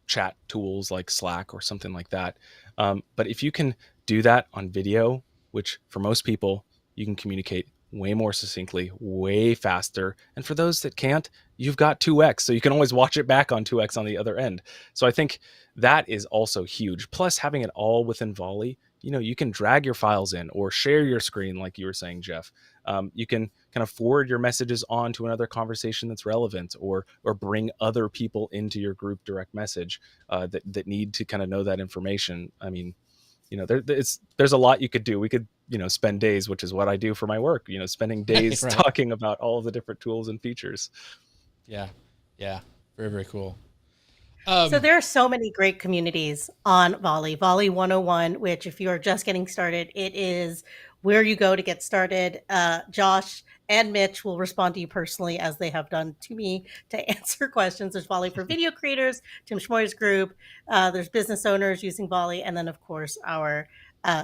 Speaker 3: chat tools like Slack or something like that. But if you can do that on video, which for most people you can communicate way more succinctly, way faster. And for those that can't, you've got 2x, so you can always watch it back on 2x on the other end. So I think that is also huge. Plus, having it all within Volley, you can drag your files in or share your screen, like you were saying, Jeff. You can kind of forward your messages on to another conversation that's relevant, or bring other people into your group direct message that need to kind of know that information. I mean, there's a lot you could do. We could spend days, which is what I do for my work, spending days
Speaker 1: Right.
Speaker 3: talking about all of the different tools and features.
Speaker 1: Yeah, very, very cool.
Speaker 2: So there are so many great communities on Volley. Volley 101, which if you're just getting started, it is where you go to get started. Josh and Mitch will respond to you personally, as they have done to me, to answer questions. There's Volley for video creators, Tim Schmoyer's group. There's business owners using Volley. And then, of course, our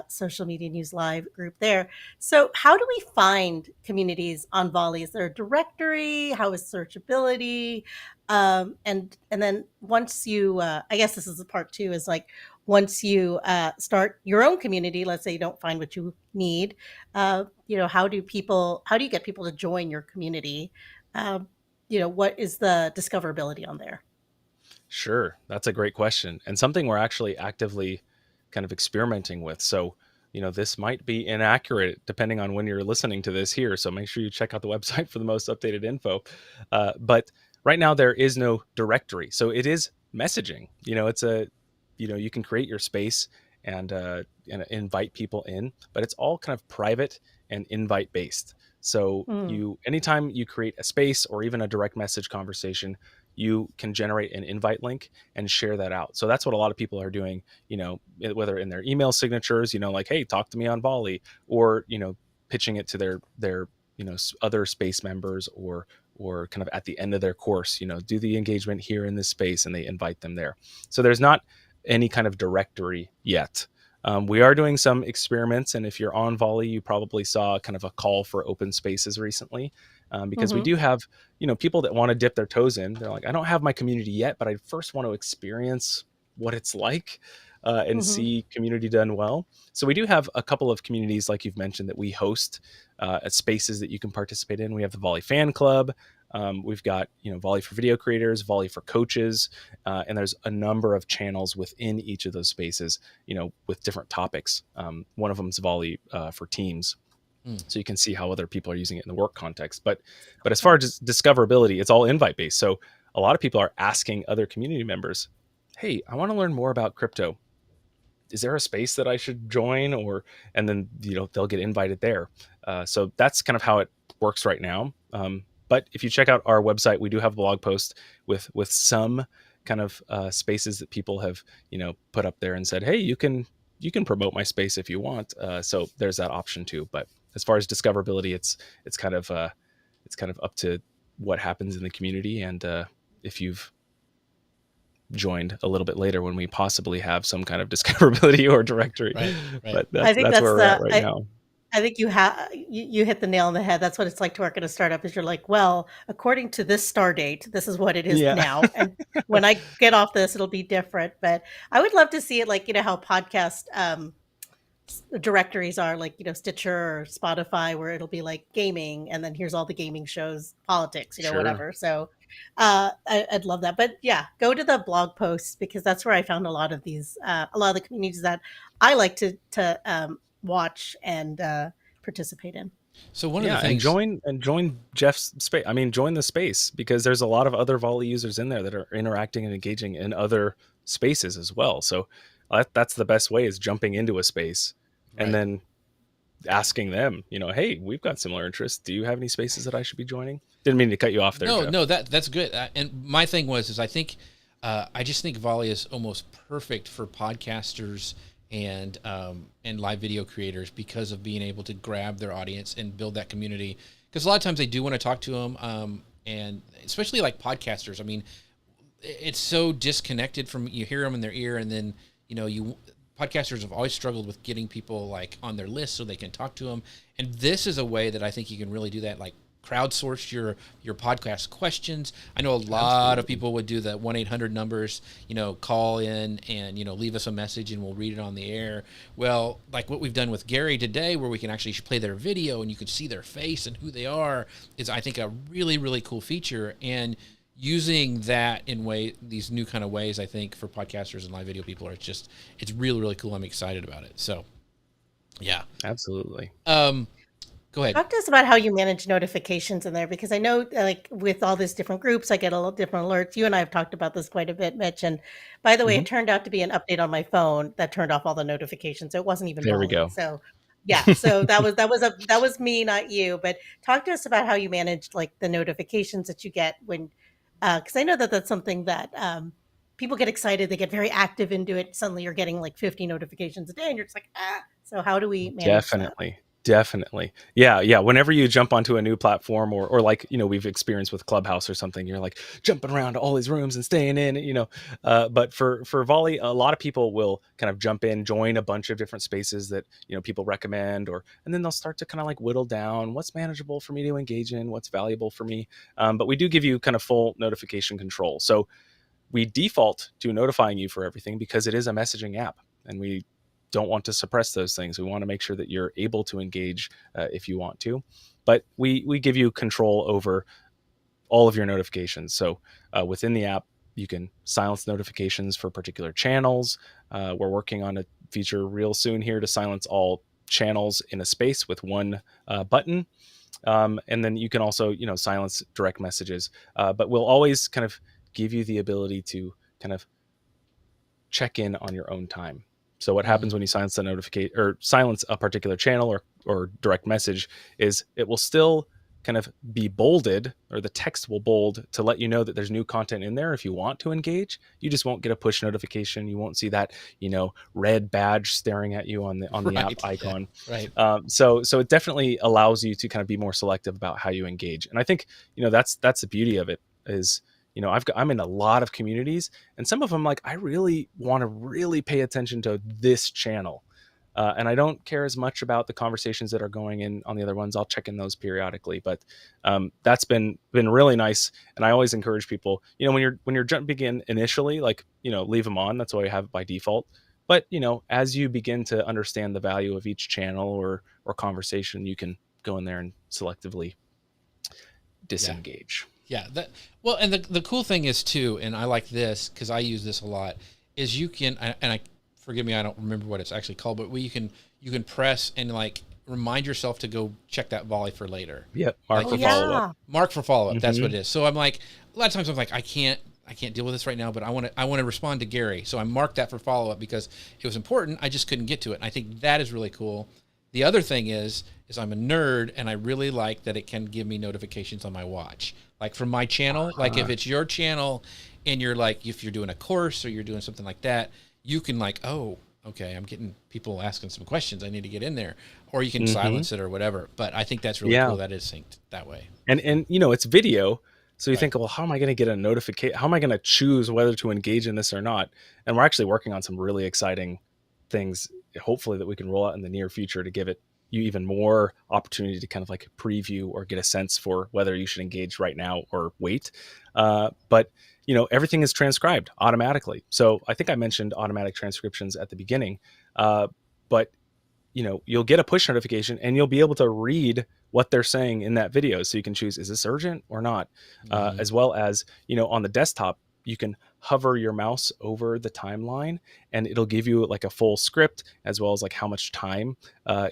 Speaker 2: social media news live group there. So how do we find communities on Volley? Is there a directory? How is searchability? And then once you, I guess this is the part two, is like once you start your own community, let's say you don't find what you need, how do you get people to join your community? What is the discoverability on there?
Speaker 3: Sure, that's a great question, and something we're actually actively kind of experimenting with. So, this might be inaccurate depending on when you're listening to this here. So make sure you check out the website for the most updated info. But right now there is no directory. So it is messaging. It's you can create your space and invite people in, but it's all kind of private and invite based. So anytime you create a space or even a direct message conversation, you can generate an invite link and share that out. So that's what a lot of people are doing, whether in their email signatures, like, hey, talk to me on Volley, or, pitching it to their other space members, or kind of at the end of their course, do the engagement here in this space, and they invite them there. So there's not any kind of directory yet. We are doing some experiments, and if you're on Volley, you probably saw kind of a call for open spaces recently, because we do have, people that want to dip their toes in. They're like, I don't have my community yet, but I first want to experience what it's like and see community done well. So we do have a couple of communities, like you've mentioned, that we host at spaces that you can participate in. We have the Volley Fan Club. We've got, Volley for video creators, Volley for coaches, and there's a number of channels within each of those spaces, with different topics. One of them is Volley for teams. So you can see how other people are using it in the work context. But as far as discoverability, it's all invite based. So a lot of people are asking other community members, hey, I want to learn more about crypto. Is there a space that I should join? And then, they'll get invited there. So that's kind of how it works right now. But if you check out our website, we do have a blog post with some kind of spaces that people have, put up there and said, hey, you can promote my space if you want. So there's that option too. But as far as discoverability, it's kind of up to what happens in the community, and if you've joined a little bit later when we possibly have some kind of discoverability or directory.
Speaker 1: Right.
Speaker 3: But that's where we're at right now.
Speaker 2: I think you hit the nail on the head. That's what it's like to work at a startup. Is you're like, well, according to this star date, this is what it is now, and when I get off this, it'll be different. But I would love to see it, like, how podcast directories are, like, Stitcher or Spotify, where it'll be like gaming, and then here's all the gaming shows, politics,
Speaker 3: Sure.
Speaker 2: whatever. So I'd love that. But yeah, go to the blog posts, because that's where I found a lot of these, a lot of the communities that I like to watch and participate in.
Speaker 1: So one of the things,
Speaker 3: and join Jeff's space. I mean, join the space, because there's a lot of other Volley users in there that are interacting and engaging in other spaces as well. So that's the best way, is jumping into a space and then asking them, hey, we've got similar interests. Do you have any spaces that I should be joining? Didn't mean to cut you off there.
Speaker 1: No, that's good. And my thing is I think, I just think Volley is almost perfect for podcasters and live video creators, because of being able to grab their audience and build that community. Because a lot of times they do want to talk to them, and especially like podcasters. I mean, it's so disconnected from, you hear them in their ear, and then podcasters have always struggled with getting people like on their list so they can talk to them. And this is a way that I think you can really do that, like crowdsource your podcast questions. I know a lot of people would do the 1-800 numbers, call in and, leave us a message and we'll read it on the air. Well, like what we've done with Gary today, where we can actually play their video and you can see their face and who they are, is I think a really, really cool feature. And using that in these new kind of ways, I think, for podcasters and live video people, it's really, really cool. I'm excited about it. So yeah,
Speaker 3: absolutely.
Speaker 1: Go ahead.
Speaker 2: Talk to us about how you manage notifications in there, because I know, like, with all these different groups, I get a little different alerts. You and I have talked about this quite a bit, Mitch. And by the way, it turned out to be an update on my phone that turned off all the notifications. So it wasn't even
Speaker 3: there. We go.
Speaker 2: So yeah, so that was me, not you. But talk to us about how you manage, like, the notifications that you get when, because I know that that's something that people get excited. They get very active into it. Suddenly you're getting like 50 notifications a day, and you're just like, ah. So how do we manage that?
Speaker 3: Definitely. Yeah. Whenever you jump onto a new platform, or like, we've experienced with Clubhouse or something, you're like jumping around to all these rooms and staying in, but for Volley, a lot of people will kind of jump in, join a bunch of different spaces that, people recommend, and then they'll start to kind of like whittle down what's manageable for me to engage in, what's valuable for me. But we do give you kind of full notification control. So we default to notifying you for everything, because it is a messaging app, and we don't want to suppress those things. We want to make sure that you're able to engage if you want to, but we give you control over all of your notifications. So within the app, You can silence notifications for particular channels. We're working on a feature real soon here to silence all channels in a space with one button. And then you can also, silence direct messages. But we'll always kind of give you the ability to kind of check in on your own time. So what happens when you silence the notification or silence a particular channel or direct message is it will still kind of be bolded, or the text will bold to let you know that there's new content in there if you want to engage. You just won't get a push notification. You won't see that, red badge staring at you on the
Speaker 1: Right.
Speaker 3: app icon.
Speaker 1: Yeah, right.
Speaker 3: So it definitely allows you to kind of be more selective about how you engage. And I think, that's the beauty of it is, I'm in a lot of communities, and some of them, like, I really want to really pay attention to this channel. And I don't care as much about the conversations that are going in on the other ones. I'll check in those periodically, but that's been really nice. And I always encourage people, when you're jumping in initially, like, leave them on. That's why I have it by default. But as you begin to understand the value of each channel or conversation, you can go in there and selectively disengage.
Speaker 1: Yeah. Well, and the cool thing is too, and I like this because I use this a lot, is you can, and I forgive me, I don't remember what it's actually called, but where you can press and like remind yourself to go check that volley for later.
Speaker 3: Yep. Mark
Speaker 1: Like,
Speaker 3: for follow up.
Speaker 1: Mark for follow up. That's what it is. So I'm like, a lot of times I'm like, I can't deal with this right now, but I want to respond to Gary. So I marked that for follow up because it was important. I just couldn't get to it. And I think that is really cool. The other thing is I'm a nerd, and I really like that it can give me notifications on my watch. Like from my channel, like if it's your channel and you're like, if you're doing a course or you're doing something like that, you can like, oh, okay, I'm getting people asking some questions. I need to get in there. Or you can silence it or whatever. But I think that's really cool that it's synced that way.
Speaker 3: And it's video. So you think, well, how am I going to get a notification? How am I going to choose whether to engage in this or not? And we're actually working on some really exciting things, hopefully, that we can roll out in the near future to give you even more opportunity to kind of like preview or get a sense for whether you should engage right now or wait. But everything is transcribed automatically. So I think I mentioned automatic transcriptions at the beginning, but you'll get a push notification and you'll be able to read what they're saying in that video. So you can choose, is this urgent or not? As well as, on the desktop, you can hover your mouse over the timeline and it'll give you like a full script as well as like how much time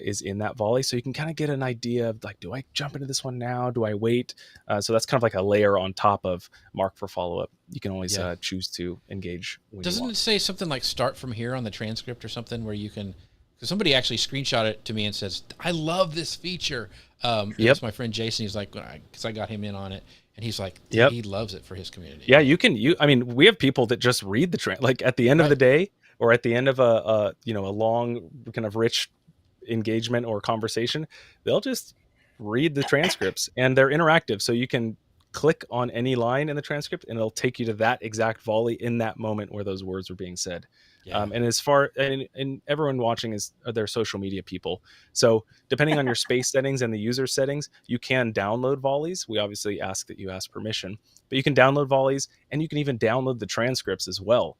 Speaker 3: is in that volley. So you can kind of get an idea of like, do I jump into this one now? Do I wait? So that's kind of like a layer on top of mark for follow-up. You can always choose to engage.
Speaker 1: Doesn't it say something like start from here on the transcript or something where you can, because somebody actually screenshot it to me and says, I love this feature. It was my friend Jason. He's like, because I got him in on it. And he's like, he loves it for his community.
Speaker 3: Yeah, we have people that just read the like at the end of the day or at the end of a long kind of rich engagement or conversation, they'll just read the transcripts and they're interactive. So you can click on any line in the transcript and it'll take you to that exact volley in that moment where those words were being said. Yeah. And as far and everyone watching are their social media people. So depending on your space settings and the user settings, you can download Volleys. We obviously ask that you ask permission, but you can download Volleys and you can even download the transcripts as well.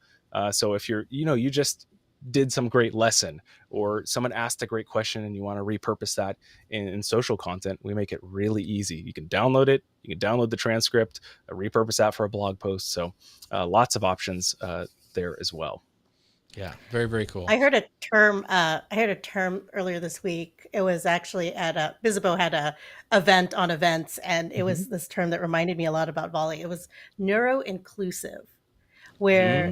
Speaker 3: So if you're, you just did some great lesson or someone asked a great question and you want to repurpose that in social content, we make it really easy. You can download it. You can download the transcript, repurpose that for a blog post. So lots of options there as well.
Speaker 1: Yeah, very, very cool.
Speaker 2: I heard a term earlier this week. It was actually at Bizzabo had a event on events, and it was this term that reminded me a lot about Volley. It was neuro-inclusive, where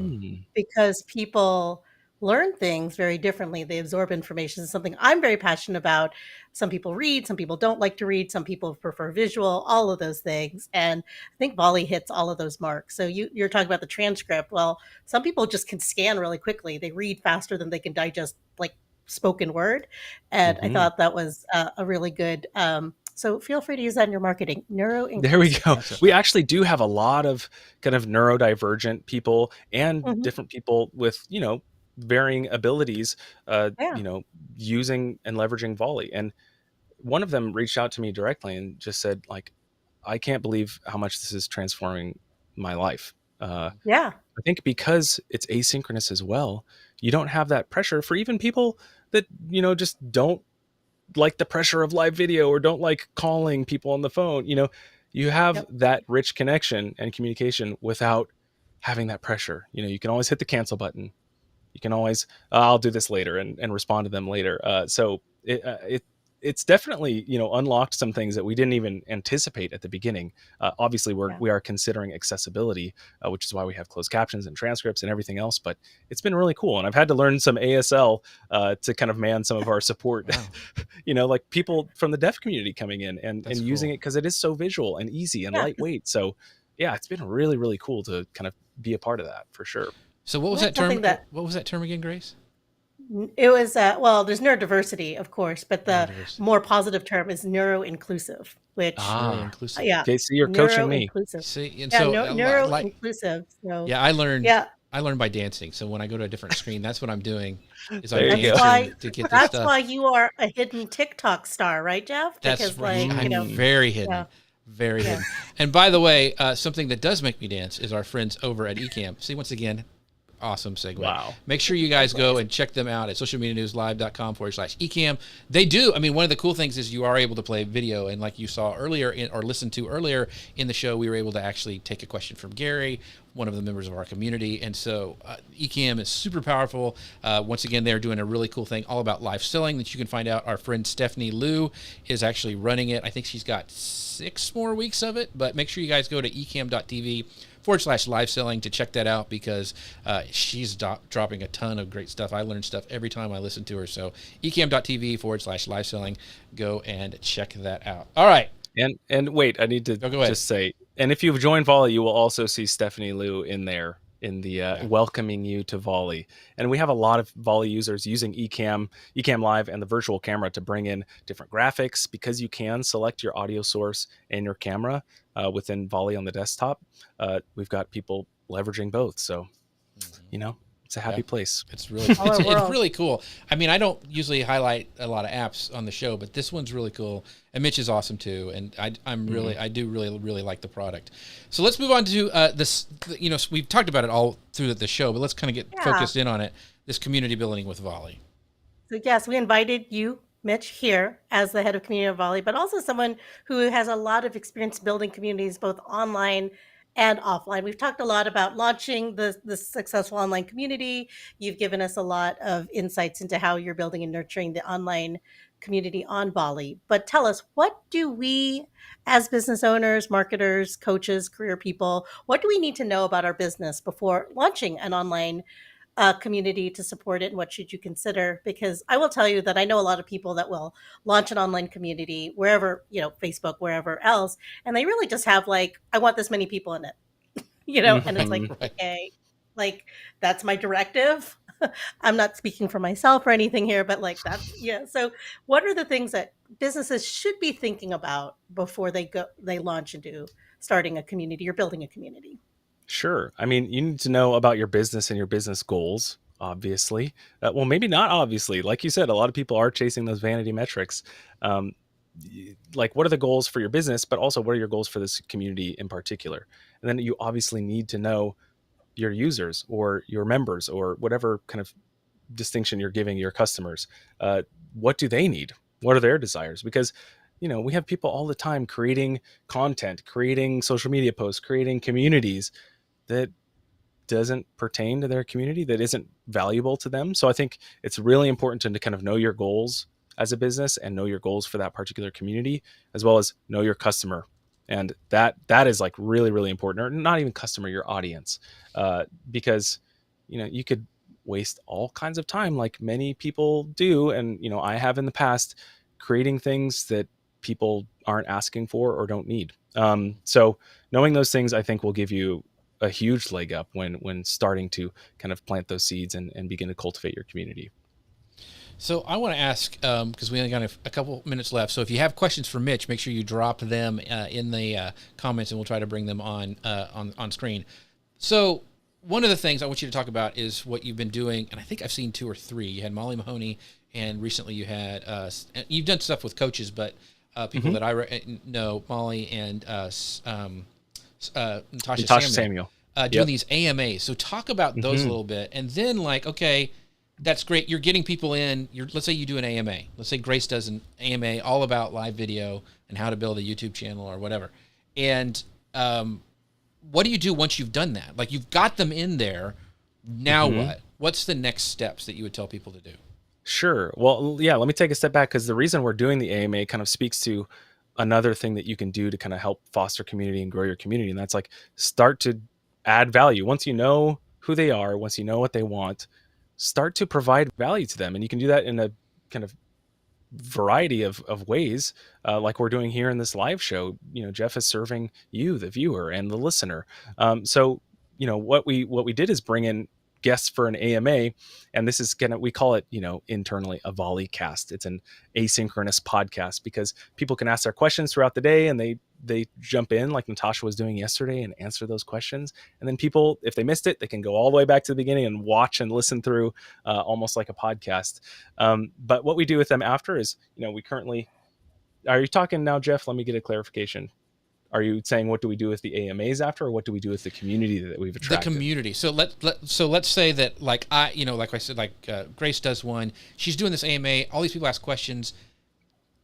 Speaker 2: because people learn things very differently, they absorb information. It's something I'm very passionate about. Some people read, some people don't like to read, some people prefer visual, all of those things. And I think Volley hits all of those marks. So you're talking about the transcript. Well, some people just can scan really quickly. They read faster than they can digest like spoken word. And I thought that was a really good so feel free to use that in your marketing.
Speaker 3: There we go. We actually do have a lot of kind of neurodivergent people and different people with, varying abilities, using and leveraging Volley. And one of them reached out to me directly and just said, like, I can't believe how much this is transforming my life. I think because it's asynchronous as well, you don't have that pressure for even people that, just don't like the pressure of live video or don't like calling people on the phone. You have that rich connection and communication without having that pressure. You can always hit the cancel button. You can always, I'll do this later and respond to them later. So it's definitely, unlocked some things that we didn't even anticipate at the beginning. Obviously we are considering accessibility, which is why we have closed captions and transcripts and everything else, but it's been really cool. And I've had to learn some ASL to kind of man some of our support, like people from the deaf community coming in and using it, because it is so visual and easy and lightweight. So yeah, it's been really, really cool to kind of be a part of that for sure.
Speaker 1: So what was that term? What was that term again, Grace?
Speaker 2: It was, well, there's neurodiversity, of course, but the more positive term is neuro-inclusive, which,
Speaker 1: neuro-inclusive.
Speaker 2: Yeah.
Speaker 3: Okay, see, you're coaching me.
Speaker 1: See, and
Speaker 2: neuro-inclusive. So.
Speaker 1: Yeah, I learned by dancing. So when I go to a different screen, that's what I'm doing. Is I'm
Speaker 2: dancing
Speaker 1: to get this
Speaker 2: that's
Speaker 1: stuff.
Speaker 2: why you are a hidden TikTok star, right, Jeff?
Speaker 1: That's right. I'm very hidden. Yeah. Very hidden. And by the way, something that does make me dance is our friends over at Ecamm. See, once again, awesome segue.
Speaker 3: Wow.
Speaker 1: Make sure you guys go and check them out at socialmedianewslive.com/Ecamm. They do. I mean, one of the cool things is you are able to play video. And like you saw earlier or listened to earlier in the show, we were able to actually take a question from Gary, one of the members of our community. And so Ecamm is super powerful. Once again, they're doing a really cool thing all about live selling that you can find out. Our friend Stephanie Liu is actually running it. I think she's got 6 more weeks of it, but make sure you guys go to ecamm.tv/live selling to check that out, because she's dropping a ton of great stuff. I learn stuff every time I listen to her. So ecamm.tv/live selling. Go and check that out. All right.
Speaker 3: And wait, I need to just say, and if you've joined Volley, you will also see Stephanie Liu in there in the welcoming you to Volley. And we have a lot of Volley users using Ecamm Live and the virtual camera to bring in different graphics, because you can select your audio source and your camera within Volley on the desktop. We've got people leveraging both. So, it's a happy place.
Speaker 1: It's really cool. I mean, I don't usually highlight a lot of apps on the show, but this one's really cool. And Mitch is awesome too. And I do really like the product. So let's move on to this. We've talked about it all through the show, but let's kind of get focused in on it. This community building with Volley.
Speaker 2: So yes, we invited you, Mitch, here as the head of community of Volley, but also someone who has a lot of experience building communities both online and offline. We've talked a lot about launching the successful online community. You've given us a lot of insights into how you're building and nurturing the online community on Volley. But tell us, what do we as business owners, marketers, coaches, career people, what do we need to know about our business before launching an online community to support it, and what should you consider? Because I will tell you that I know a lot of people that will launch an online community wherever, Facebook, wherever else, and they really just have I want this many people in it, and it's like, okay, that's my directive. I'm not speaking for myself or anything here, but so what are the things that businesses should be thinking about before they launch into starting a community or building a community?
Speaker 3: Sure. I mean, you need to know about your business and your business goals, obviously. Well, maybe not obviously. Like you said, a lot of people are chasing those vanity metrics. What are the goals for your business, but also what are your goals for this community in particular? And then you obviously need to know your users or your members or whatever kind of distinction you're giving your customers. What do they need? What are their desires? Because we have people all the time creating content, creating social media posts, creating communities that doesn't pertain to their community, that isn't valuable to them. So I think it's really important to kind of know your goals as a business and know your goals for that particular community, as well as know your customer. And that is really, really important, or not even customer, your audience, because, you could waste all kinds of time like many people do. And, I have in the past, creating things that people aren't asking for or don't need. So knowing those things, I think, will give you a huge leg up when starting to kind of plant those seeds and begin to cultivate your community.
Speaker 1: So I want to ask, because we only got a couple minutes left. So if you have questions for Mitch, make sure you drop them in the comments, and we'll try to bring them on screen. So one of the things I want you to talk about is what you've been doing, and I think I've seen 2 or 3. You had Molly Mahoney, and recently you had you've done stuff with coaches, but people that I know, Molly and Natasha Samuel. Doing these AMAs. So talk about those a little bit. And then okay, that's great. You're getting people in. Let's say you do an AMA. Let's say Grace does an AMA all about live video and how to build a YouTube channel or whatever. And what do you do once you've done that? Like, you've got them in there. Now what? What's the next steps that you would tell people to do?
Speaker 3: Sure. Well, yeah, let me take a step back because the reason we're doing the AMA kind of speaks to another thing that you can do to kind of help foster community and grow your community. And that's like start to add value. Once you know who they are, once you know what they want, start to provide value to them. And you can do that in a kind of variety of ways, like we're doing here in this live show. Jeff is serving you, the viewer, and the listener. So what we did is bring in guests for an AMA, and this is we call it internally a volley cast. It's an asynchronous podcast because people can ask their questions throughout the day, and they jump in like Natasha was doing yesterday and answer those questions. And then people, if they missed it, they can go all the way back to the beginning and watch and listen through, almost like a podcast. But what we do with them after is, we currently, are you talking now, Jeff? Let me get a clarification. Are you saying what do we do with the AMAs after, or what do we do with the community that we've attracted?
Speaker 1: The community. So let's say that like I said, Grace does one. She's doing this AMA. All these people ask questions.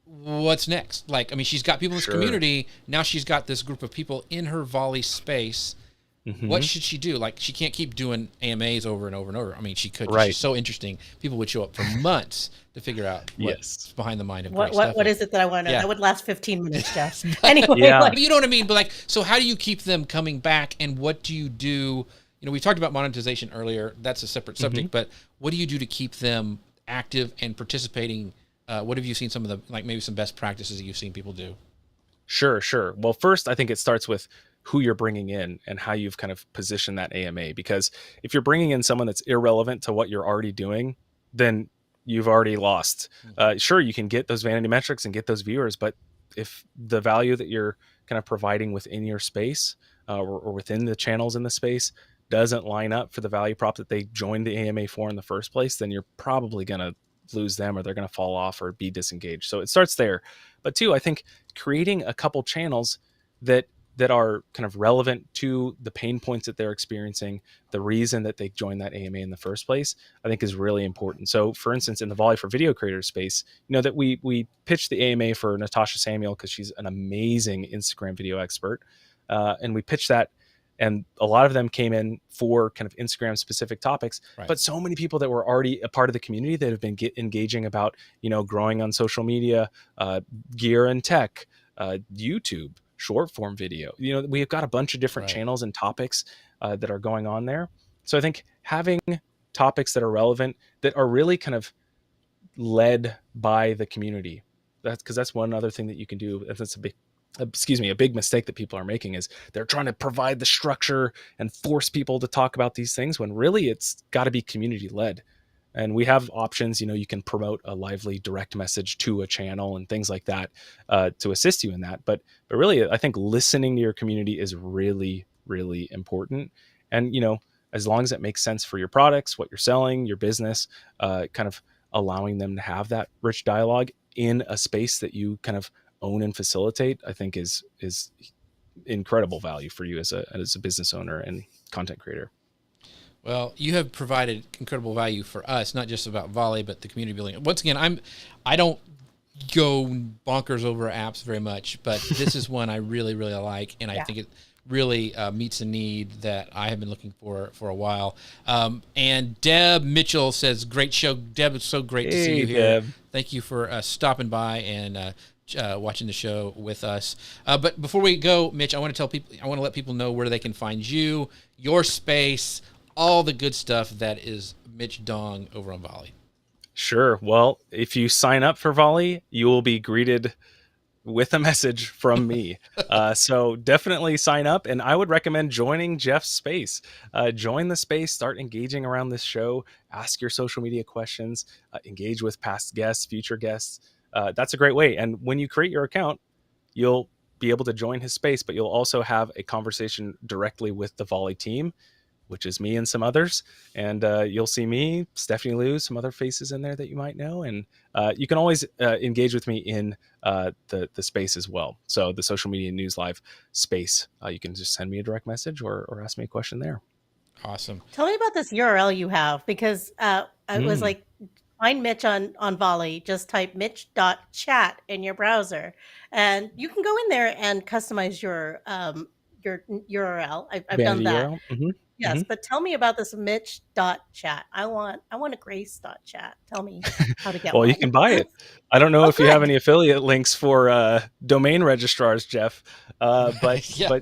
Speaker 1: What's next? Like, I mean, she's got people in this community. Now she's got this group of people in her volley space. What should she do? Like, she can't keep doing AMAs over and over and over. I mean, she could. Right. She's so interesting. People would show up for months to figure out what's behind the mind of Grace.
Speaker 2: What is it that I want to know? That would last 15 minutes, Jeff. Anyway.
Speaker 1: But you know what I mean? But like, so how do you keep them coming back, and what do you do? We talked about monetization earlier. That's a separate subject, but what do you do to keep them active and participating? What have you seen some of the, like, maybe some best practices that you've seen people do?
Speaker 3: Sure. Well, first, I think it starts with who you're bringing in and how you've kind of positioned that AMA. Because if you're bringing in someone that's irrelevant to what you're already doing, then you've already lost. Sure, you can get those vanity metrics and get those viewers, but if the value that you're kind of providing within your space or within the channels in the space doesn't line up for the value prop that they joined the AMA for in the first place, then you're probably going to lose them, or they're going to fall off or be disengaged. So it starts there. But two, I think creating a couple channels that are kind of relevant to the pain points that they're experiencing, the reason that they joined that AMA in the first place, I think is really important. So for instance, in the Volley for Video Creators space, that we pitched the AMA for Natasha Samuel because she's an amazing Instagram video expert. And we pitched that, and a lot of them came in for kind of Instagram specific topics, but so many people that were already a part of the community that have been engaging about, growing on social media, gear and tech, YouTube, short form video. We've got a bunch of different channels and topics that are going on there. So I think having topics that are relevant, that are really kind of led by the community, that's one other thing that you can do. That's a big mistake that people are making, is they're trying to provide the structure and force people to talk about these things when really it's got to be community led. And we have options, you can promote a lively direct message to a channel and things like that to assist you in that. But really, I think listening to your community is really, really important. And, as long as it makes sense for your products, what you're selling, your business, kind of allowing them to have that rich dialogue in a space that you kind of own and facilitate, I think is incredible value for you as a business owner and content creator.
Speaker 1: Well, you have provided incredible value for us, not just about Volley, but the community building. Once again, I don't go bonkers over apps very much, but this is one I really, really like, and I think it really meets a need that I have been looking for a while. And Deb Mitchell says, "Great show, Deb. It's so great to see you here. Deb. Thank you for stopping by and watching the show with us." But before we go, Mitch, I want to let people know where they can find you, your space, all the good stuff that is Mitch Dong over on Volley.
Speaker 3: Sure. Well, if you sign up for Volley, you will be greeted with a message from me. So definitely sign up, and I would recommend joining Jeff's space. Join the space, start engaging around this show, ask your social media questions, engage with past guests, future guests. That's a great way. And when you create your account, you'll be able to join his space, but you'll also have a conversation directly with the Volley team, which is me and some others. And you'll see me, Stephanie Liu, some other faces in there that you might know. And you can always engage with me in the space as well. So the social media news live space, you can just send me a direct message or ask me a question there.
Speaker 1: Awesome.
Speaker 2: Tell me about this URL you have, because I was like, find Mitch on Volley, just type mitch.chat in your browser, and you can go in there and customize your your URL. I've done
Speaker 3: Vanity
Speaker 2: that.
Speaker 3: URL. Mm-hmm.
Speaker 2: Yes, but tell me about this Mitch.chat. I want a Grace.chat. Tell me how to get
Speaker 3: Well,
Speaker 2: one.
Speaker 3: you can buy it. I don't know
Speaker 2: Oh,
Speaker 3: if you have
Speaker 2: good.
Speaker 3: any affiliate links for domain registrars, Jeff, but
Speaker 1: Yeah.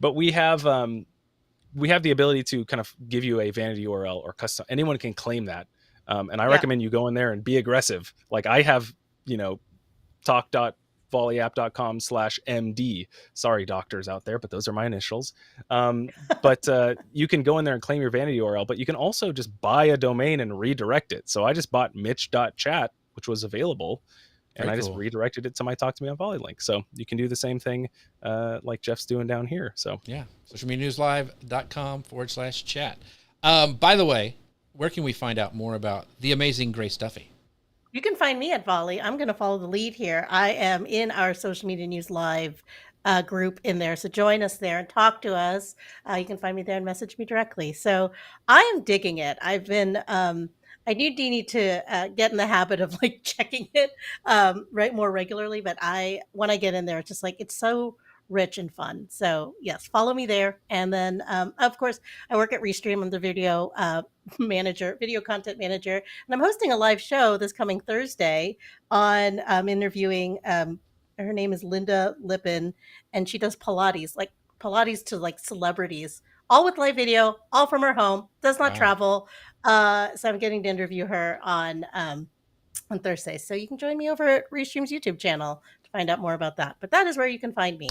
Speaker 3: but we have the ability to kind of give you a vanity URL or custom. Anyone can claim that, and I
Speaker 2: Yeah.
Speaker 3: recommend you go in there and be aggressive. Like I have, talk.volleyapp.com/MD. Sorry, doctors out there, but those are my initials. But you can go in there and claim your vanity URL, but you can also just buy a domain and redirect it. So I just bought Mitch.chat, which was available, and
Speaker 1: Very
Speaker 3: I just
Speaker 1: cool.
Speaker 3: redirected it to my Talk to Me on Volley link. So you can do the same thing like Jeff's doing down here. So
Speaker 1: Yeah. socialmedianewslive.com/chat. By the way, where can we find out more about the amazing Grace Duffy?
Speaker 2: You can find me at Volley. I'm going to follow the lead here. I am in our Social Media News Live group in there. So join us there and talk to us. You can find me there and message me directly. So I am digging it. I've been, I do need to get in the habit of like checking it more regularly. But when I get in there, it's just like, it's so rich and fun. So yes, follow me there. And then, of course, I work at Restream. I'm the video video content manager. And I'm hosting a live show this coming Thursday on interviewing, her name is Linda Lippin, and she does Pilates, like Pilates to like celebrities, all with live video, all from her home, does not
Speaker 1: Wow.
Speaker 2: travel. So I'm getting to interview her on Thursday. So you can join me over at Restream's YouTube channel to find out more about that. But that is where you can find me.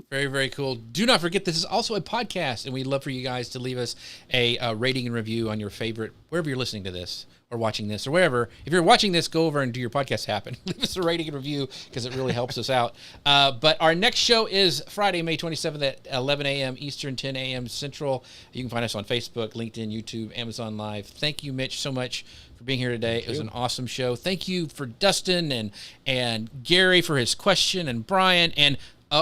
Speaker 1: Very, very cool. Do not forget, this is also a podcast, and we'd love for you guys to leave us a rating and review on your favorite, wherever you're listening to this or watching this or wherever. If you're watching this, go over and do your podcast app and leave us a rating and review because it really helps us out. But our next show is Friday, May 27th at 11 a.m. Eastern, 10 a.m. Central. You can find us on Facebook, LinkedIn, YouTube, Amazon Live. Thank you, Mitch, so much for being here today. It was an awesome show. Thank you for Dustin and Gary for his question, and Brian, and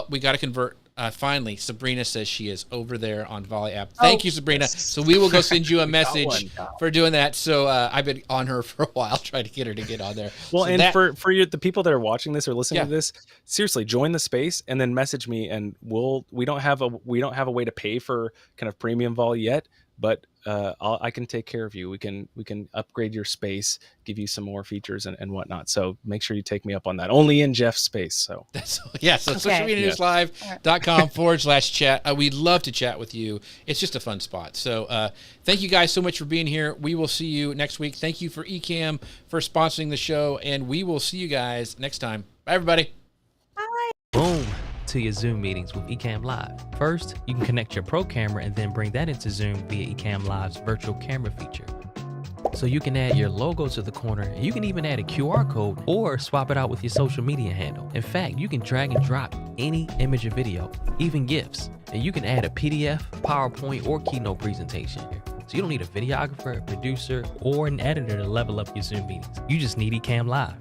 Speaker 1: we got to convert. Finally, Sabrina says she is over there on Volley app. Thank you, Sabrina.
Speaker 3: Yes.
Speaker 1: So we will go send you a message
Speaker 3: one.
Speaker 1: for doing that. So I've been on her for a while trying to get her to get on there.
Speaker 3: Well,
Speaker 1: so
Speaker 3: and
Speaker 1: that,
Speaker 3: for you, the people that are watching this or listening
Speaker 1: Yeah.
Speaker 3: to this, seriously, join the space and then message me, and we don't have a way to pay for kind of premium Volley yet, but I can take care of you. We can upgrade your space, give you some more features and whatnot. So make sure you take me up on that. Only in Jeff's space. So
Speaker 1: so socialmedianewslive.com/chat. We'd love to chat with you. It's just a fun spot. So thank you guys so much for being here. We will see you next week. Thank you for Ecamm for sponsoring the show, and we will see you guys next time. Bye, everybody.
Speaker 5: Boom to your Zoom meetings with Ecamm Live. First, you can connect your pro camera and then bring that into Zoom via Ecamm Live's virtual camera feature. So you can add your logo to the corner, and you can even add a QR code or swap it out with your social media handle. In fact, you can drag and drop any image or video, even GIFs. And you can add a PDF, PowerPoint, or Keynote presentation here. So you don't need a videographer, a producer, or an editor to level up your Zoom meetings. You just need Ecamm Live.